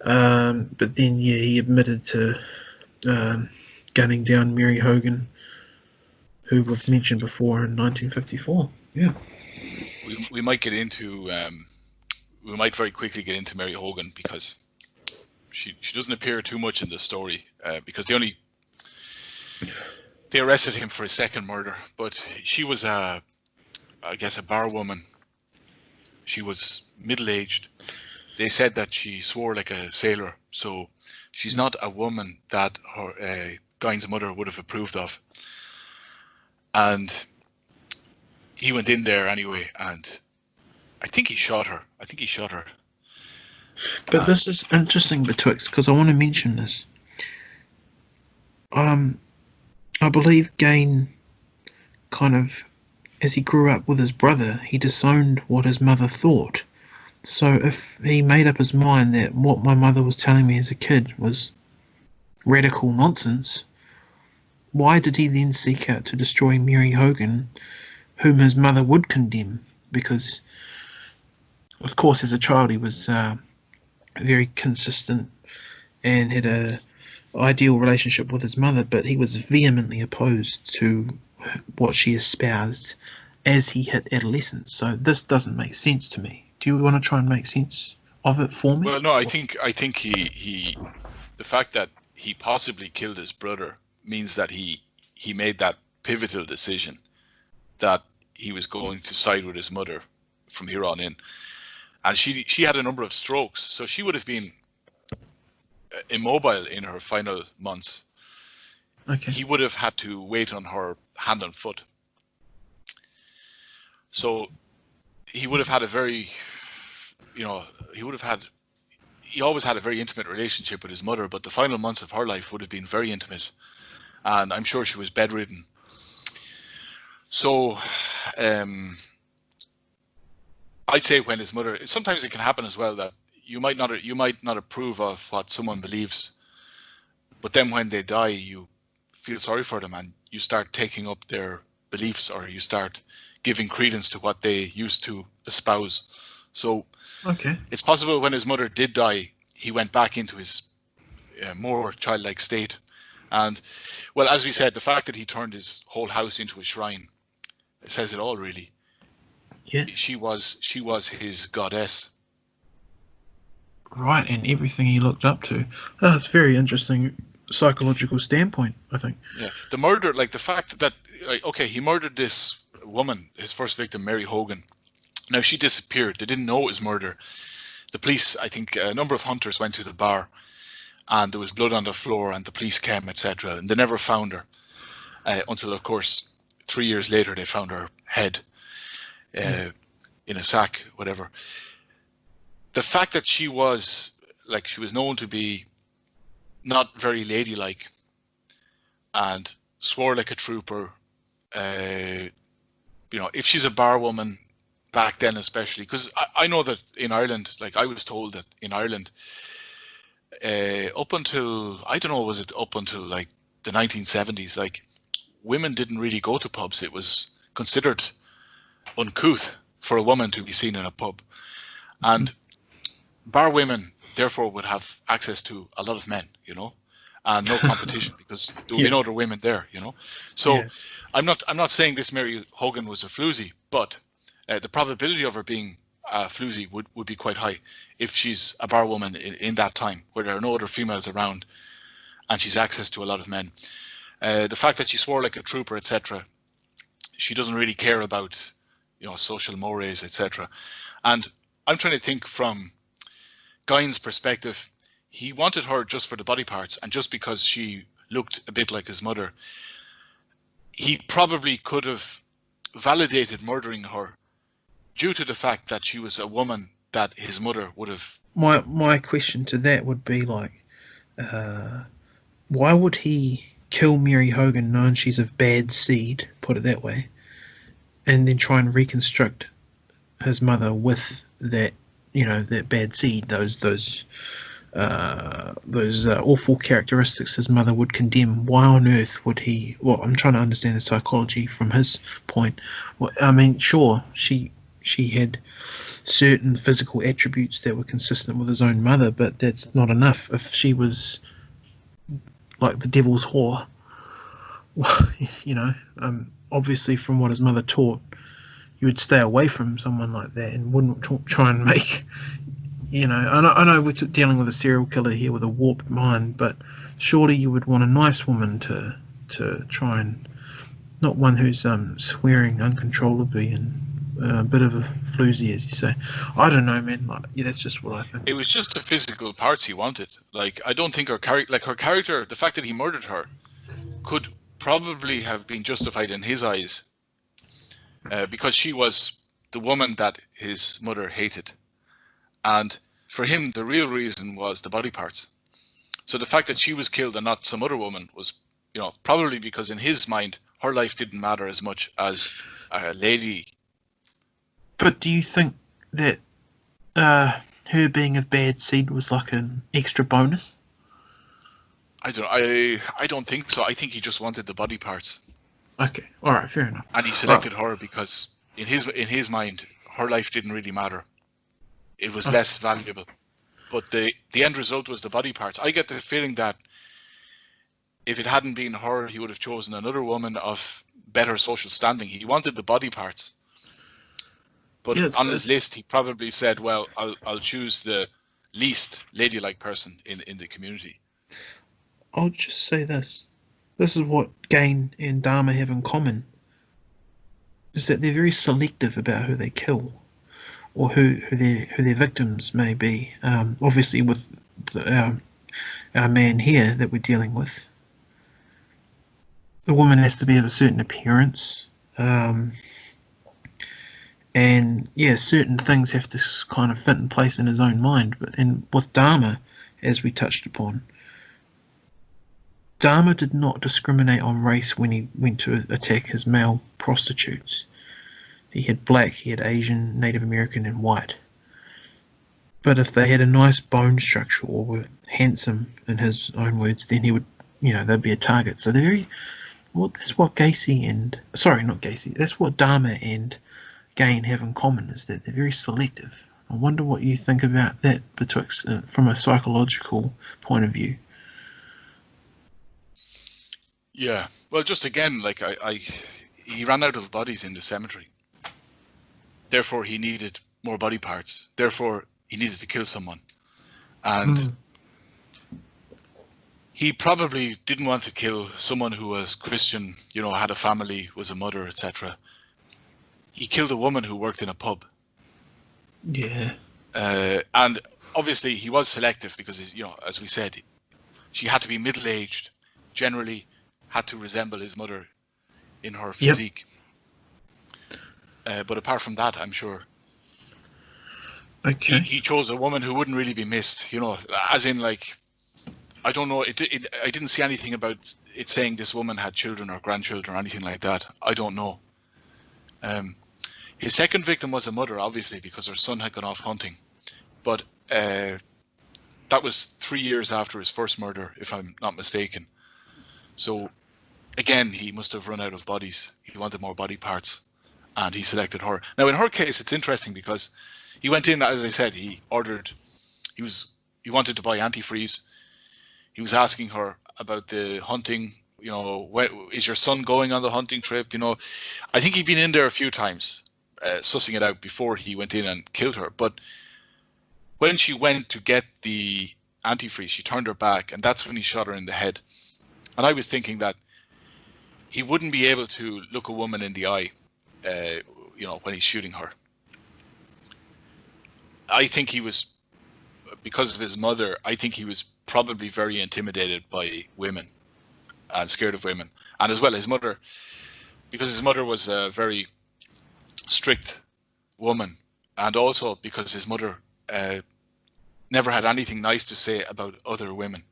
But then he admitted to gunning down Mary Hogan, who we've mentioned before, in 1954. Yeah. We might get into we might very quickly get into Mary Hogan, because she doesn't appear too much in the story, because they arrested him for a second murder, but she was I guess a bar woman. She was middle-aged. They said that she swore like a sailor, so she's not a woman that her GEIN's mother would have approved of. And he went in there anyway, and I think he shot her. But this is interesting betwixt, because I want to mention this. Um, I believe GEIN kind of, as he grew up with his brother, he disowned what his mother thought. So if he made up his mind that what my mother was telling me as a kid was radical nonsense, why did he then seek out to destroy Mary Hogan, whom his mother would condemn? Because, of course, as a child, he was very consistent and had a ideal relationship with his mother, but he was vehemently opposed to what she espoused as he hit adolescence. So this doesn't make sense to me. Do you want to try and make sense of it for me? Well, no, I think he the fact that he possibly killed his brother means that he made that pivotal decision that he was going to side with his mother from here on in. And she had a number of strokes, so she would have been immobile in her final months. Okay. He would have had to wait on her hand and foot. So he would have had a very, he always had a very intimate relationship with his mother, but the final months of her life would have been very intimate. And I'm sure she was bedridden. So I'd say when his mother, sometimes it can happen as well that you might not approve of what someone believes, but then when they die, you feel sorry for them and you start taking up their beliefs, or you start giving credence to what they used to espouse. So Okay. it's possible when his mother did die, he went back into his more childlike state. And, well, as we said, the fact that he turned his whole house into a shrine says it all, really. Yeah. She was his goddess. Right, and everything he looked up to. Oh, that's very interesting psychological standpoint, I think. Yeah, the murder, like the fact that, okay, he murdered this woman, his first victim, Mary Hogan. Now, she disappeared. They didn't know it was murder. The police, I think, a number of hunters went to the bar, and there was blood on the floor, and the police came, etc. And they never found her until, of course, 3 years later, they found her head in a sack, whatever. The fact that she was known to be not very ladylike and swore like a trooper. If she's a bar woman back then, especially, because I know that in Ireland, like I was told that in Ireland, up until, I don't know, was it up until like the 1970s, like women didn't really go to pubs. It was considered uncouth for a woman to be seen in a pub. And bar women therefore would have access to a lot of men, and no competition because there would be no other women there, So yeah. I'm not saying this Mary Hogan was a floozy, but the probability of her being a floozy would be quite high if she's a bar woman in that time where there are no other females around and she's access to a lot of men. The fact that she swore like a trooper, etc., she doesn't really care about, social mores, etc. And I'm trying to think from GEIN's perspective. He wanted her just for the body parts, and just because she looked a bit like his mother. He probably could have validated murdering her due to the fact that she was a woman that his mother would have. My question to that would be like, why would he kill Mary Hogan knowing she's of bad seed, put it that way, and then try and reconstruct his mother with that, that bad seed, those awful characteristics his mother would condemn? Why on earth would he? Well, I'm trying to understand the psychology from his point. Well, I mean, sure, she had certain physical attributes that were consistent with his own mother, but that's not enough. If she was like the devil's whore, obviously from what his mother taught, you would stay away from someone like that and wouldn't try and make, I know we're dealing with a serial killer here with a warped mind, but surely you would want a nice woman to try and, not one who's swearing uncontrollably and a bit of a floozy, as you say. I don't know, man. That's just what I think. It was just the physical parts he wanted. Like, I don't think her character, the fact that he murdered her, could probably have been justified in his eyes, because she was the woman that his mother hated, and for him the real reason was the body parts. So the fact that she was killed and not some other woman was probably because in his mind, her life didn't matter as much as a lady. But do you think that her being of bad seed was like an extra bonus? I don't think so. I think he just wanted the body parts. Okay, all right, fair enough. And he selected her because in his mind, her life didn't really matter. It was less valuable. But the end result was the body parts. I get the feeling that if it hadn't been her, he would have chosen another woman of better social standing. He wanted the body parts. But on his list, he probably said, well, I'll choose the least ladylike person in the community. I'll just say this. This is what GEIN and Dharma have in common, is that they're very selective about who they kill, or who their victims may be. Obviously, with our man here that we're dealing with, the woman has to be of a certain appearance, and certain things have to kind of fit in place in his own mind. And with Dharma, as we touched upon, Dharma did not discriminate on race when he went to attack his male prostitutes. He had black, he had Asian, Native American, and white. But if they had a nice bone structure or were handsome, in his own words, then he would, they'd be a target. So they're very, that's what that's what Dharma and GEIN have in common, is that they're very selective. I wonder what you think about that betwixt, from a psychological point of view. Yeah, well, just again, like he ran out of bodies in the cemetery. Therefore, he needed more body parts. Therefore, he needed to kill someone. And he probably didn't want to kill someone who was Christian, had a family, was a mother, etc. He killed a woman who worked in a pub. Yeah. And obviously, he was selective because, as we said, she had to be middle-aged, generally had to resemble his mother in her physique. Yep. But apart from that, I'm sure he chose a woman who wouldn't really be missed, as in, like, I don't know, I didn't see anything about it saying this woman had children or grandchildren or anything like that. I don't know. His second victim was a mother, obviously, because her son had gone off hunting. But that was 3 years after his first murder, if I'm not mistaken. So, again, he must have run out of bodies. He wanted more body parts, and he selected her. Now, in her case, it's interesting because he went in, as I said, he wanted to buy antifreeze. He was asking her about the hunting, is your son going on the hunting trip? I think he'd been in there a few times, sussing it out before he went in and killed her. But when she went to get the antifreeze, she turned her back, and that's when he shot her in the head. And I was thinking that he wouldn't be able to look a woman in the eye, when he's shooting her. I think he was, because of his mother, I think he was probably very intimidated by women and scared of women. And as well, his mother, because his mother was a very strict woman, and also because his mother never had anything nice to say about other women.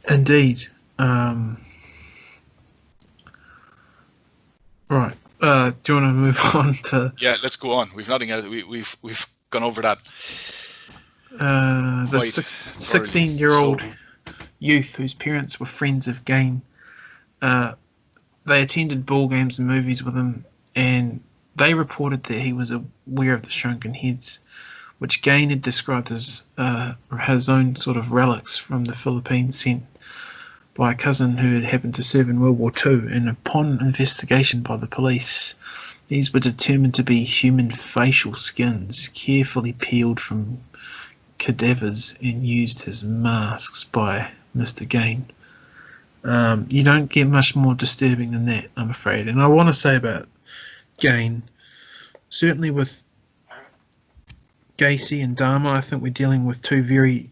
Indeed. Right. Do you want to move on to? Yeah, let's go on. We've nothing else. We've gone over that. The 16-year-old youth whose parents were friends of GEIN. They attended ball games and movies with him, and they reported that he was aware of the shrunken heads, which GEIN had described as his own sort of relics from the Philippines, sent by a cousin who had happened to serve in World War II. And upon investigation by the police, these were determined to be human facial skins, carefully peeled from cadavers and used as masks by Mr. GEIN. You don't get much more disturbing than that, I'm afraid. And I want to say about GEIN, certainly with Gacy and Dharma, I think we're dealing with two very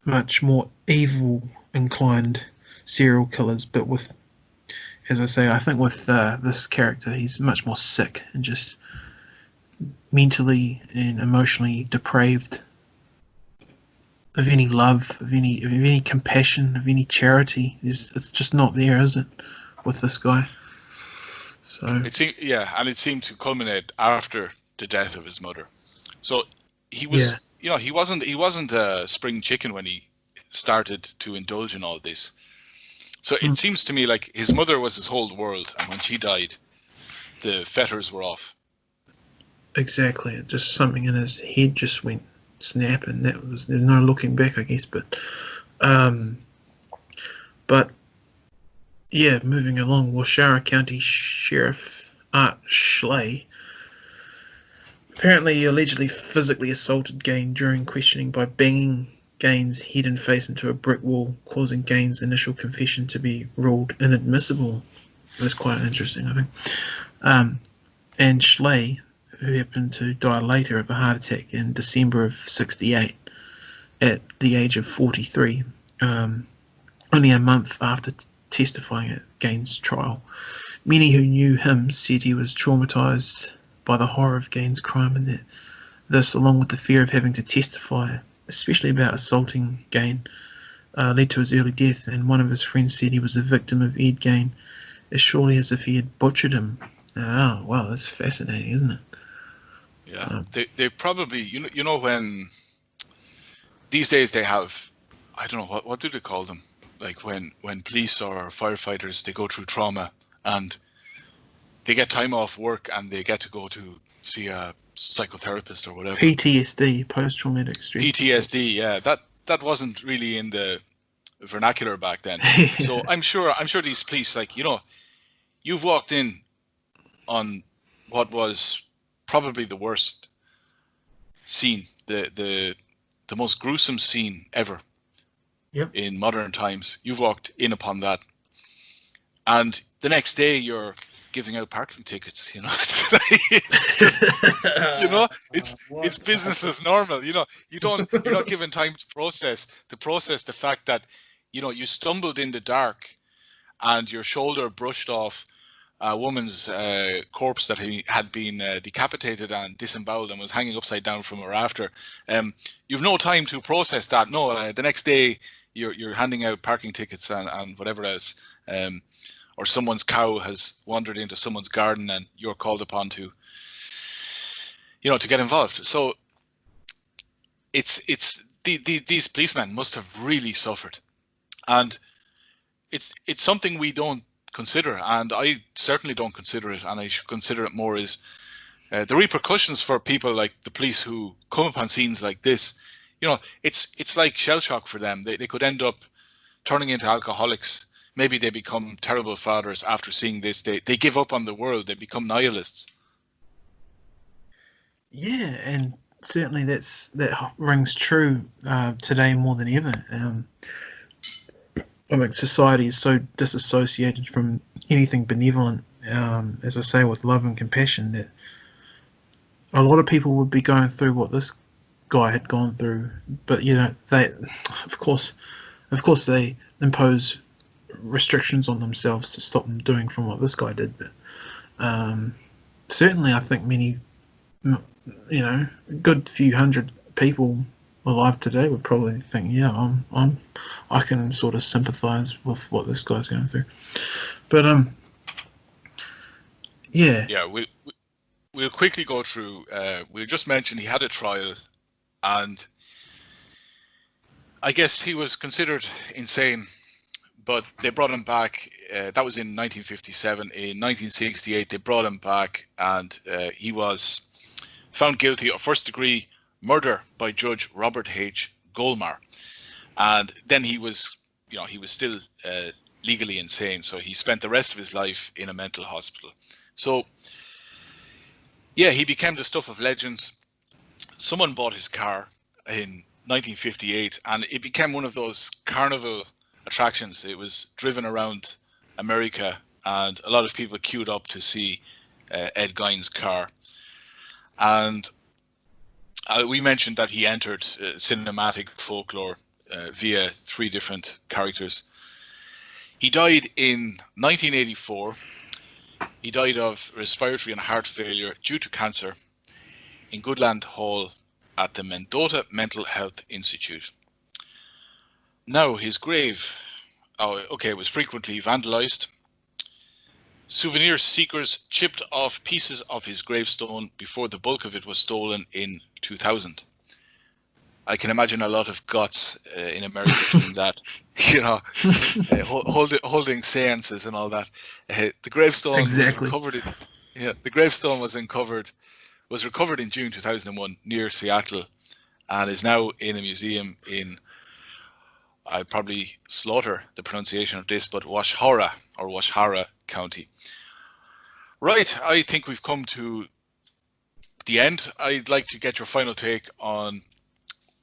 much more evil inclined serial killers, but with, as I say, I think with this character, he's much more sick and just mentally and emotionally depraved. of any love, of any compassion, of any charity. It's just not there, is it, with this guy? So It seemed, yeah, and it seemed to culminate after the death of his mother. So he yeah, was, he wasn't a spring chicken when he started to indulge in all this. So it seems to me like his mother was his whole world, and when she died, the fetters were off. exactly. Just something in his head just went snap, and there's no looking back, I guess. Um, but yeah, moving along, Washara County Sheriff Art Schley apparently allegedly physically assaulted GEIN during questioning by banging GEIN's head and face into a brick wall, causing GEIN's initial confession to be ruled inadmissible. That's quite interesting, I think. And Schley, who happened to die later of a heart attack in December of '68 at the age of 43, only a month after testifying at GEIN's trial. Many who knew him said he was traumatized by the horror of GEIN's crime, and that this, along with the fear of having to testify, especially about assaulting GEIN, led to his early death. And one of his friends said he was the victim of Ed GEIN as surely as if he had butchered him. Oh, wow, that's fascinating, isn't it? Yeah, they probably, when these days they have, I don't know, what do they call them? Like when police or firefighters, they go through trauma and they get time off work and they get to go to see a psychotherapist or whatever. PTSD, post-traumatic stress. PTSD, yeah, that wasn't really in the vernacular back then. So I'm sure these police, like, you've walked in on what was probably the worst scene, the most gruesome scene ever. Yep. In modern times. You've walked in upon that, and the next day you're giving out parking tickets. It's just, it's business as normal. You're not given time to process the fact that you stumbled in the dark and your shoulder brushed off a woman's corpse that had been decapitated and disemboweled and was hanging upside down from a rafter. You've no time to process that. No, the next day you're handing out parking tickets and whatever else, or someone's cow has wandered into someone's garden and you're called upon to get involved. So these policemen must have really suffered, and it's something we don't consider, and I certainly don't consider it, and I should consider it more, is the repercussions for people like the police who come upon scenes like this. It's like shell shock for them. They could end up turning into alcoholics. Maybe they become terrible fathers after seeing this. They give up on the world. They become nihilists. Yeah, and certainly that rings true today more than ever. I think society is so disassociated from anything benevolent, as I say, with love and compassion, that a lot of people would be going through what this guy had gone through. But they, of course, they impose restrictions on themselves to stop them doing from what this guy did. But certainly, I think many, a good few hundred people alive today would probably think, yeah, I can sort of sympathise with what this guy's going through. But yeah. Yeah, we'll quickly go through. We'll just mention he had a trial, and I guess he was considered insane, but they brought him back. That was in 1957. In 1968, they brought him back, and he was found guilty of first-degree murder by Judge Robert H. Golmar. And then he was still legally insane, so he spent the rest of his life in a mental hospital. So, yeah, he became the stuff of legends. Someone bought his car in 1958, and it became one of those carnival attractions. It was driven around America, and a lot of people queued up to see Ed Gein's car. And we mentioned that he entered cinematic folklore via 3 different characters. He died in 1984. He died of respiratory and heart failure due to cancer in Goodland Hall at the Mendota Mental Health Institute. Now, his grave, was frequently vandalized. Souvenir seekers chipped off pieces of his gravestone before the bulk of it was stolen in 2000. I can imagine a lot of guts in America doing that, holding seances and all that. The gravestone Exactly. the gravestone was recovered in June 2001 near Seattle, and is now in a museum in, I probably slaughter the pronunciation of this, but Washara County. Right, I think we've come to the end. I'd like to get your final take on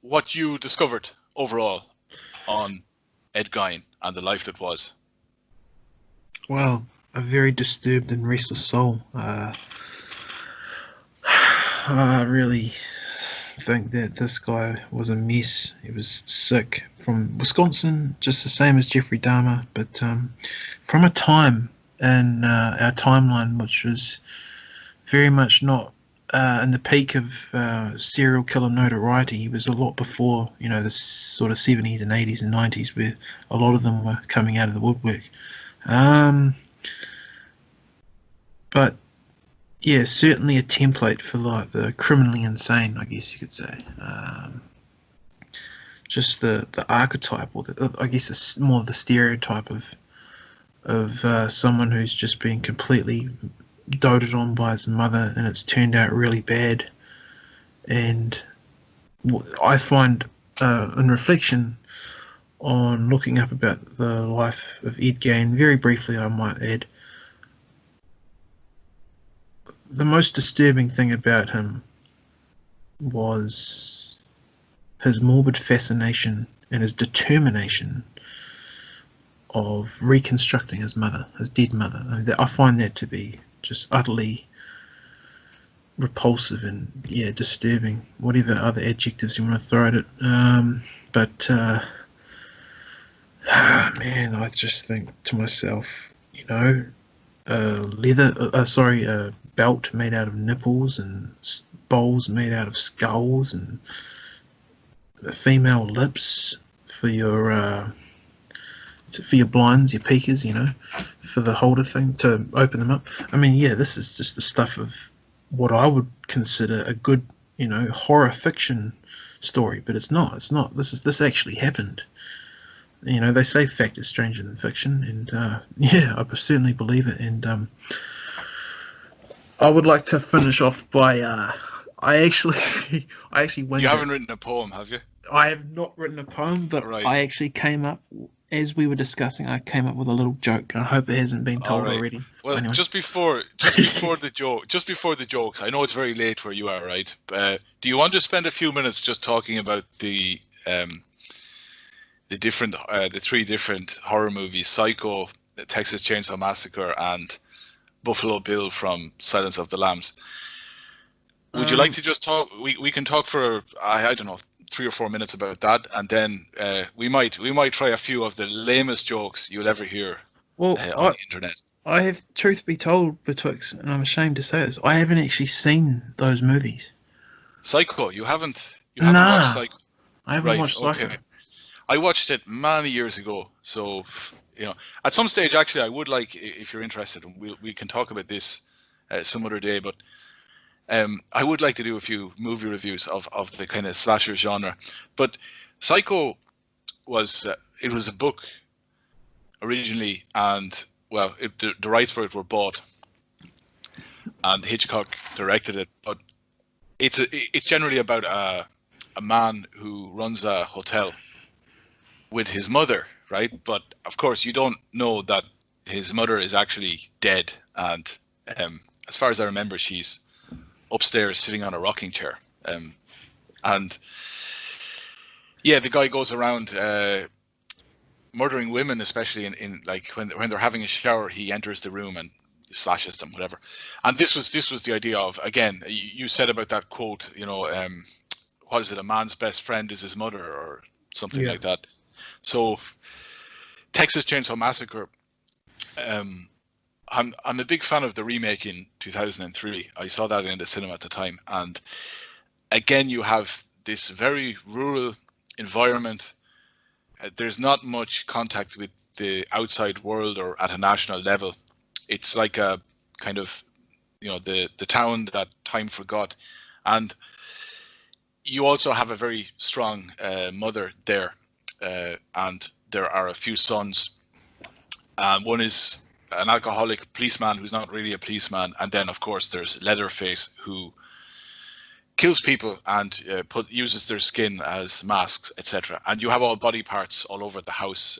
what you discovered overall on Ed Gein and the life that was. Well, a very disturbed and restless soul. I really think that this guy was a mess. He was sick, from Wisconsin, just the same as Jeffrey Dahmer, but from a time in our timeline which was very much not in the peak of serial killer notoriety. He was a lot before, the sort of 70s and 80s and 90s, where a lot of them were coming out of the woodwork. But yeah, certainly a template for like the criminally insane, I guess you could say. Just the archetype, or I guess it's more the stereotype of someone who's just been completely doted on by his mother, and it's turned out really bad. And I find, in reflection on looking up about the life of Ed Gein, very briefly I might add, the most disturbing thing about him was his morbid fascination and his determination of reconstructing his mother, his dead mother. I find that to be just utterly repulsive and disturbing, whatever other adjectives you want to throw at it. Man, I just think to myself, a belt made out of nipples and bowls made out of skulls and female lips for your blinds, your peekers, for the holder thing to open them up. I mean, this is just the stuff of what I would consider a good, horror fiction story, but it's not. This actually happened. They say fact is stranger than fiction, and I certainly believe it. And I would like to finish off by I actually went. You haven't written a poem, have you? I have not written a poem, but right. I actually came up, as we were discussing, I came up with a little joke, and I hope it hasn't been told already. Well, anyway. just before the jokes, I know it's very late where you are, right? Do you want to spend a few minutes just talking about the three different horror movies: Psycho, the Texas Chainsaw Massacre, and Buffalo Bill from Silence of the Lambs? Would you like to just talk? We can talk for I don't know, 3 or 4 minutes about that, and then we might try a few of the lamest jokes you'll ever hear on the internet. I have, truth be told, betwixt, and I'm ashamed to say this, I haven't actually seen those movies. Psycho, you haven't watched Psycho? I haven't watched Psycho. Okay. I watched it many years ago, so at some stage, actually, I would like, if you're interested, and we can talk about this some other day, but I would like to do a few movie reviews of the kind of slasher genre. But Psycho was a book originally, and the rights for it were bought, and Hitchcock directed it. But it's generally about a man who runs a hotel with his mother, right? But of course, you don't know that his mother is actually dead, and as far as I remember, she's upstairs sitting on a rocking chair, and the guy goes around murdering women, especially in like when they're having a shower. He enters the room and slashes them, whatever. And this was the idea of, again, you said about that quote, what is it, a man's best friend is his mother, or something like that. So Texas Chainsaw Massacre, I'm a big fan of the remake in 2003. I saw that in the cinema at the time, and again, you have this very rural environment. there's not much contact with the outside world or at a national level. It's like a kind of, the town that time forgot. And you also have a very strong mother there, and there are a few sons. One is an alcoholic policeman who's not really a policeman, and then of course there's Leatherface, who kills people and uses their skin as masks, etc. And you have all body parts all over the house.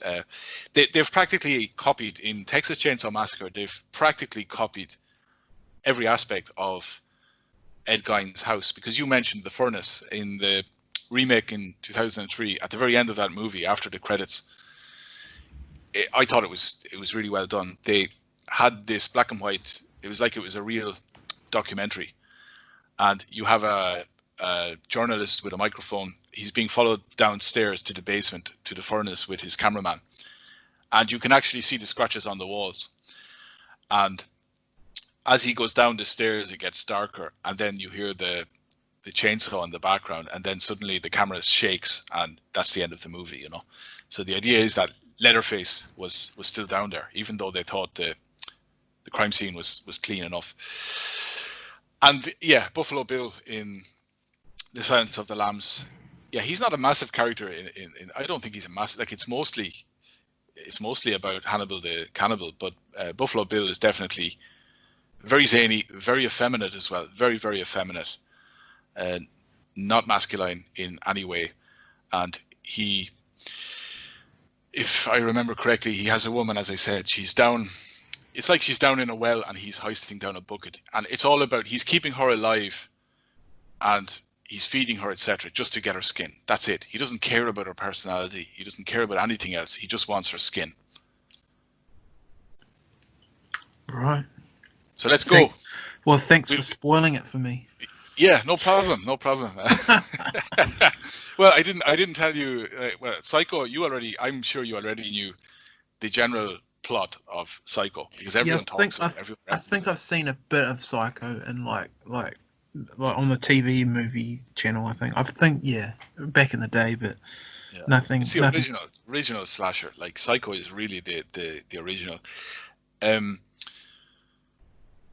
They've practically copied, in Texas Chainsaw Massacre, they've practically copied every aspect of Ed Gein's house, because you mentioned the furnace in the remake in 2003. At the very end of that movie, after the credits, I thought it was really well done. They had this black and white. It was like it was a real documentary, and you have a journalist with a microphone. He's being followed downstairs to the basement to the furnace with his cameraman, and you can actually see the scratches on the walls. And as he goes down the stairs, it gets darker, and then you hear the chainsaw in the background, and then suddenly the camera shakes, and that's the end of the movie. So the idea is that Leatherface was still down there, even though they thought the crime scene was clean enough. And yeah, Buffalo Bill in The Silence of the Lambs, yeah, he's not a massive character in I don't think he's a massive, like, it's mostly about Hannibal the Cannibal, but Buffalo Bill is definitely very zany, very effeminate as well, very, very effeminate, not masculine in any way. And he, if I remember correctly, he has a woman, as I said, she's down, it's like she's down in a well and he's hoisting down a bucket. And it's all about, he's keeping her alive and he's feeding her, etc., just to get her skin. That's it. He doesn't care about her personality. He doesn't care about anything else. He just wants her skin. Right. So let's go. Well, thanks for spoiling it for me. Yeah, no problem. Well, I didn't tell you. Well, Psycho, I'm sure you already knew the general plot of Psycho, because everyone talks about it. I think I've seen a bit of Psycho and like on the TV movie channel. I think back in the day, but nothing. It's the original slasher. Like, Psycho is really the original.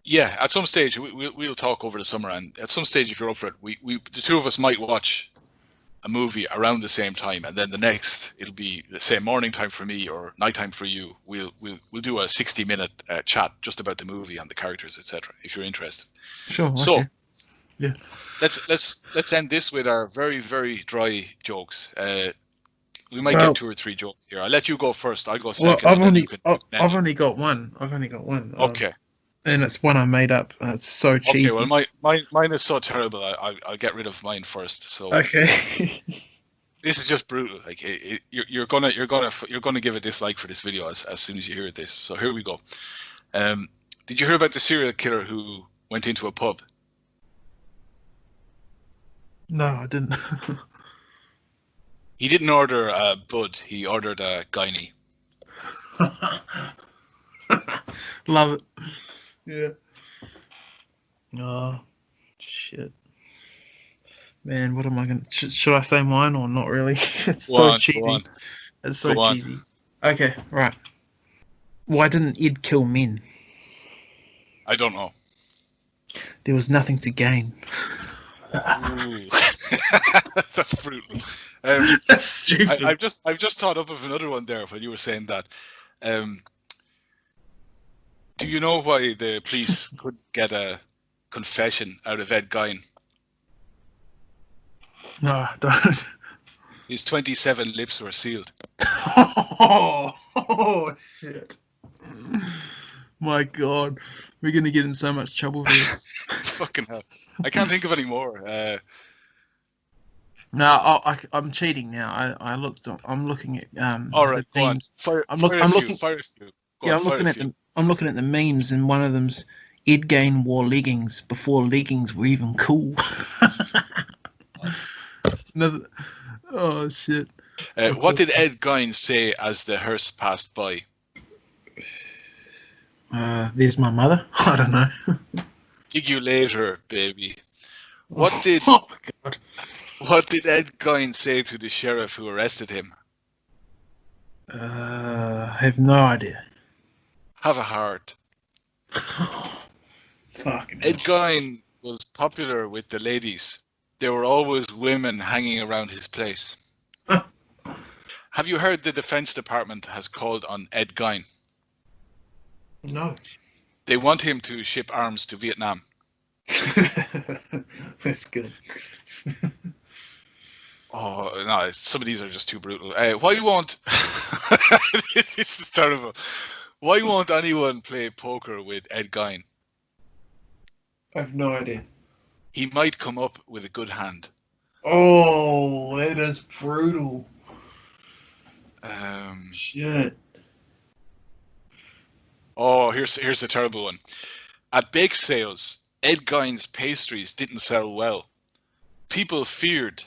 Yeah, at some stage we'll talk over the summer, and at some stage, if you're up for it, we the two of us might watch a movie around the same time, and then the next, it'll be the same morning time for me or nighttime for you. We'll do a 60-minute chat just about the movie and the characters, etc. If you're interested. Sure. So, okay. Yeah. Let's end this with our very, very dry jokes. We might get 2 or 3 jokes here. I'll let you go first. I'll go second. Well, I've only got one. Okay. And it's one I made up. It's so cheesy. Okay, well, mine is so terrible. I'll get rid of mine first. So okay. This is just brutal. Like, you're gonna give a dislike for this video as soon as you hear this. So here we go. Did you hear about the serial killer who went into a pub? No, I didn't. He didn't order a bud. He ordered a gynae. Love it. Yeah. Oh, shit. Man, what am I going to... Should I say mine or not really? It's so cheesy. It's so cheesy. Okay, right. Why didn't Ed kill men? I don't know. There was nothing to gain. Ooh. That's brutal. That's stupid. I've just thought up of another one there when you were saying that. Do you know why the police couldn't get a confession out of Ed Gein? No, I don't. His 27 lips were sealed. Oh, shit. My God. We're going to get in so much trouble here. Fucking hell. I can't think of any more. No, I'm cheating now. I'm looking at all right, the memes. I'm looking at the memes, and one of them's Ed Gein wore leggings before leggings were even cool. Oh shit. What did Ed Gein say as the hearse passed by? There's my mother. I don't know. Dig you later, baby. What did Oh my God. What did Ed Gein say to the sheriff who arrested him? I have no idea. Have a heart. Fucking Ed hell. Gein was popular with the ladies. There were always women hanging around his place. Have you heard the Defense Department has called on Ed Gein? No. They want him to ship arms to Vietnam. That's good. Oh, no, some of these are just too brutal. Why won't... This is terrible. Why won't anyone play poker with Ed Gein? I have no idea. He might come up with a good hand. Oh, that is brutal. Shit. Oh, here's a terrible one. At bake sales, Ed Gein's pastries didn't sell well. People feared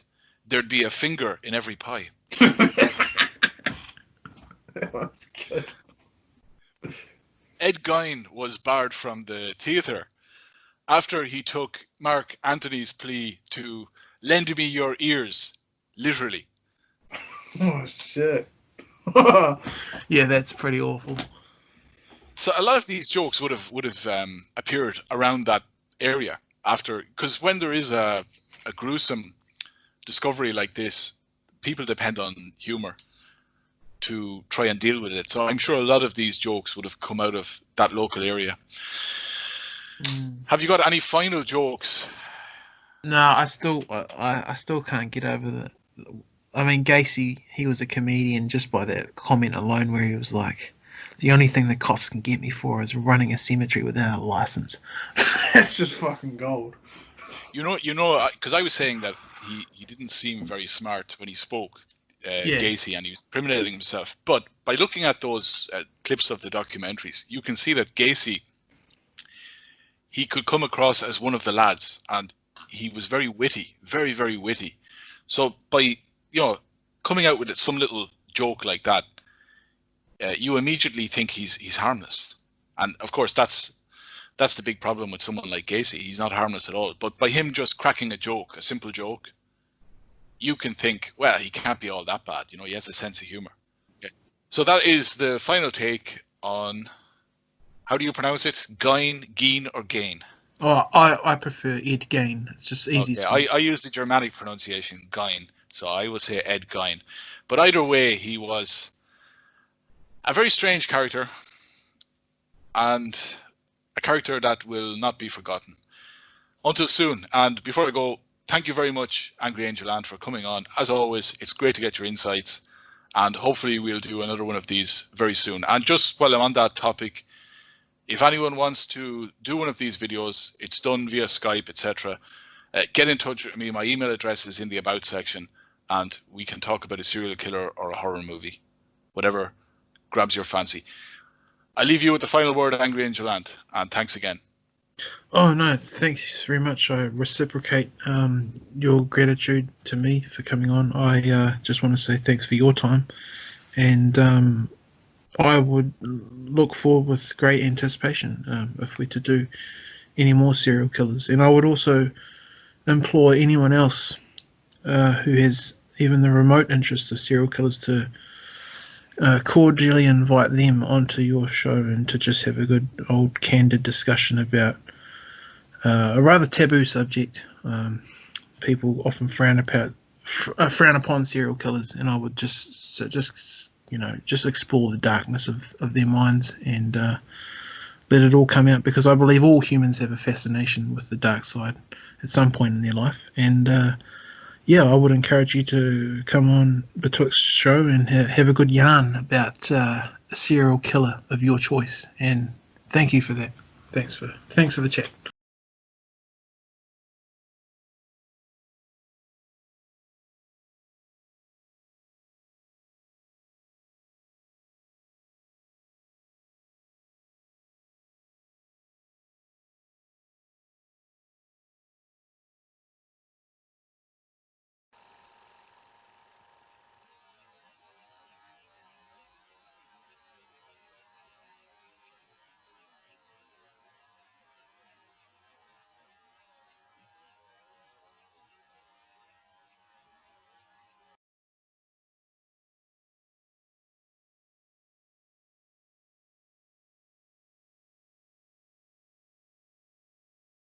there'd be a finger in every pie. That was good. Ed Gein was barred from the theatre after he took Mark Antony's plea to lend me your ears, literally. Oh, shit. Yeah, that's pretty awful. So a lot of these jokes would have appeared around that area after, because when there is a gruesome discovery like this, people depend on humor to try and deal with it. So I'm sure a lot of these jokes would have come out of that local area. Have you got any final jokes? No, I still can't get over that. I mean, Gacy, he was a comedian just by that comment alone, where he was like, "The only thing the cops can get me for is running a cemetery without a license." That's just fucking gold. You know, because I was saying that he didn't seem very smart when he spoke, Gacy, and he was incriminating himself. But by looking at those clips of the documentaries, you can see that Gacy, he could come across as one of the lads, and he was very witty, very, very witty. So by coming out with some little joke like that, you immediately think he's harmless. And of course, that's the big problem with someone like Gacy. He's not harmless at all. But by him just cracking a joke, a simple joke, you can think, well, he can't be all that bad. He has a sense of humor. Okay. So that is the final take on, how do you pronounce it? GEIN or GEIN? Oh, I prefer Ed Gein. It's just easy. Okay. I use the Germanic pronunciation, GEIN. So I would say Ed Gein. But either way, he was a very strange character, and a character that will not be forgotten. Until soon. And before I go, thank you very much, Angry Angel Ant, for coming on. As always, it's great to get your insights, and hopefully we'll do another one of these very soon. And just while I'm on that topic, if anyone wants to do one of these videos, it's done via Skype, etc. Get in touch with me. My email address is in the About section, and we can talk about a serial killer or a horror movie, whatever grabs your fancy. I leave you with the final word, Angry Angel Ant, and thanks again. Oh no, thanks very much. I reciprocate your gratitude to me for coming on. I just want to say thanks for your time, and I would look forward with great anticipation if we're to do any more serial killers. And I would also implore anyone else who has even the remote interest of serial killers to cordially invite them onto your show and to just have a good old candid discussion about a rather taboo subject. People often frown upon serial killers, and I would just explore the darkness of their minds and let it all come out, because I believe all humans have a fascination with the dark side at some point in their life. And I would encourage you to come on Betwixt show and have a good yarn about a serial killer of your choice. And thank you for that. Thanks for the chat.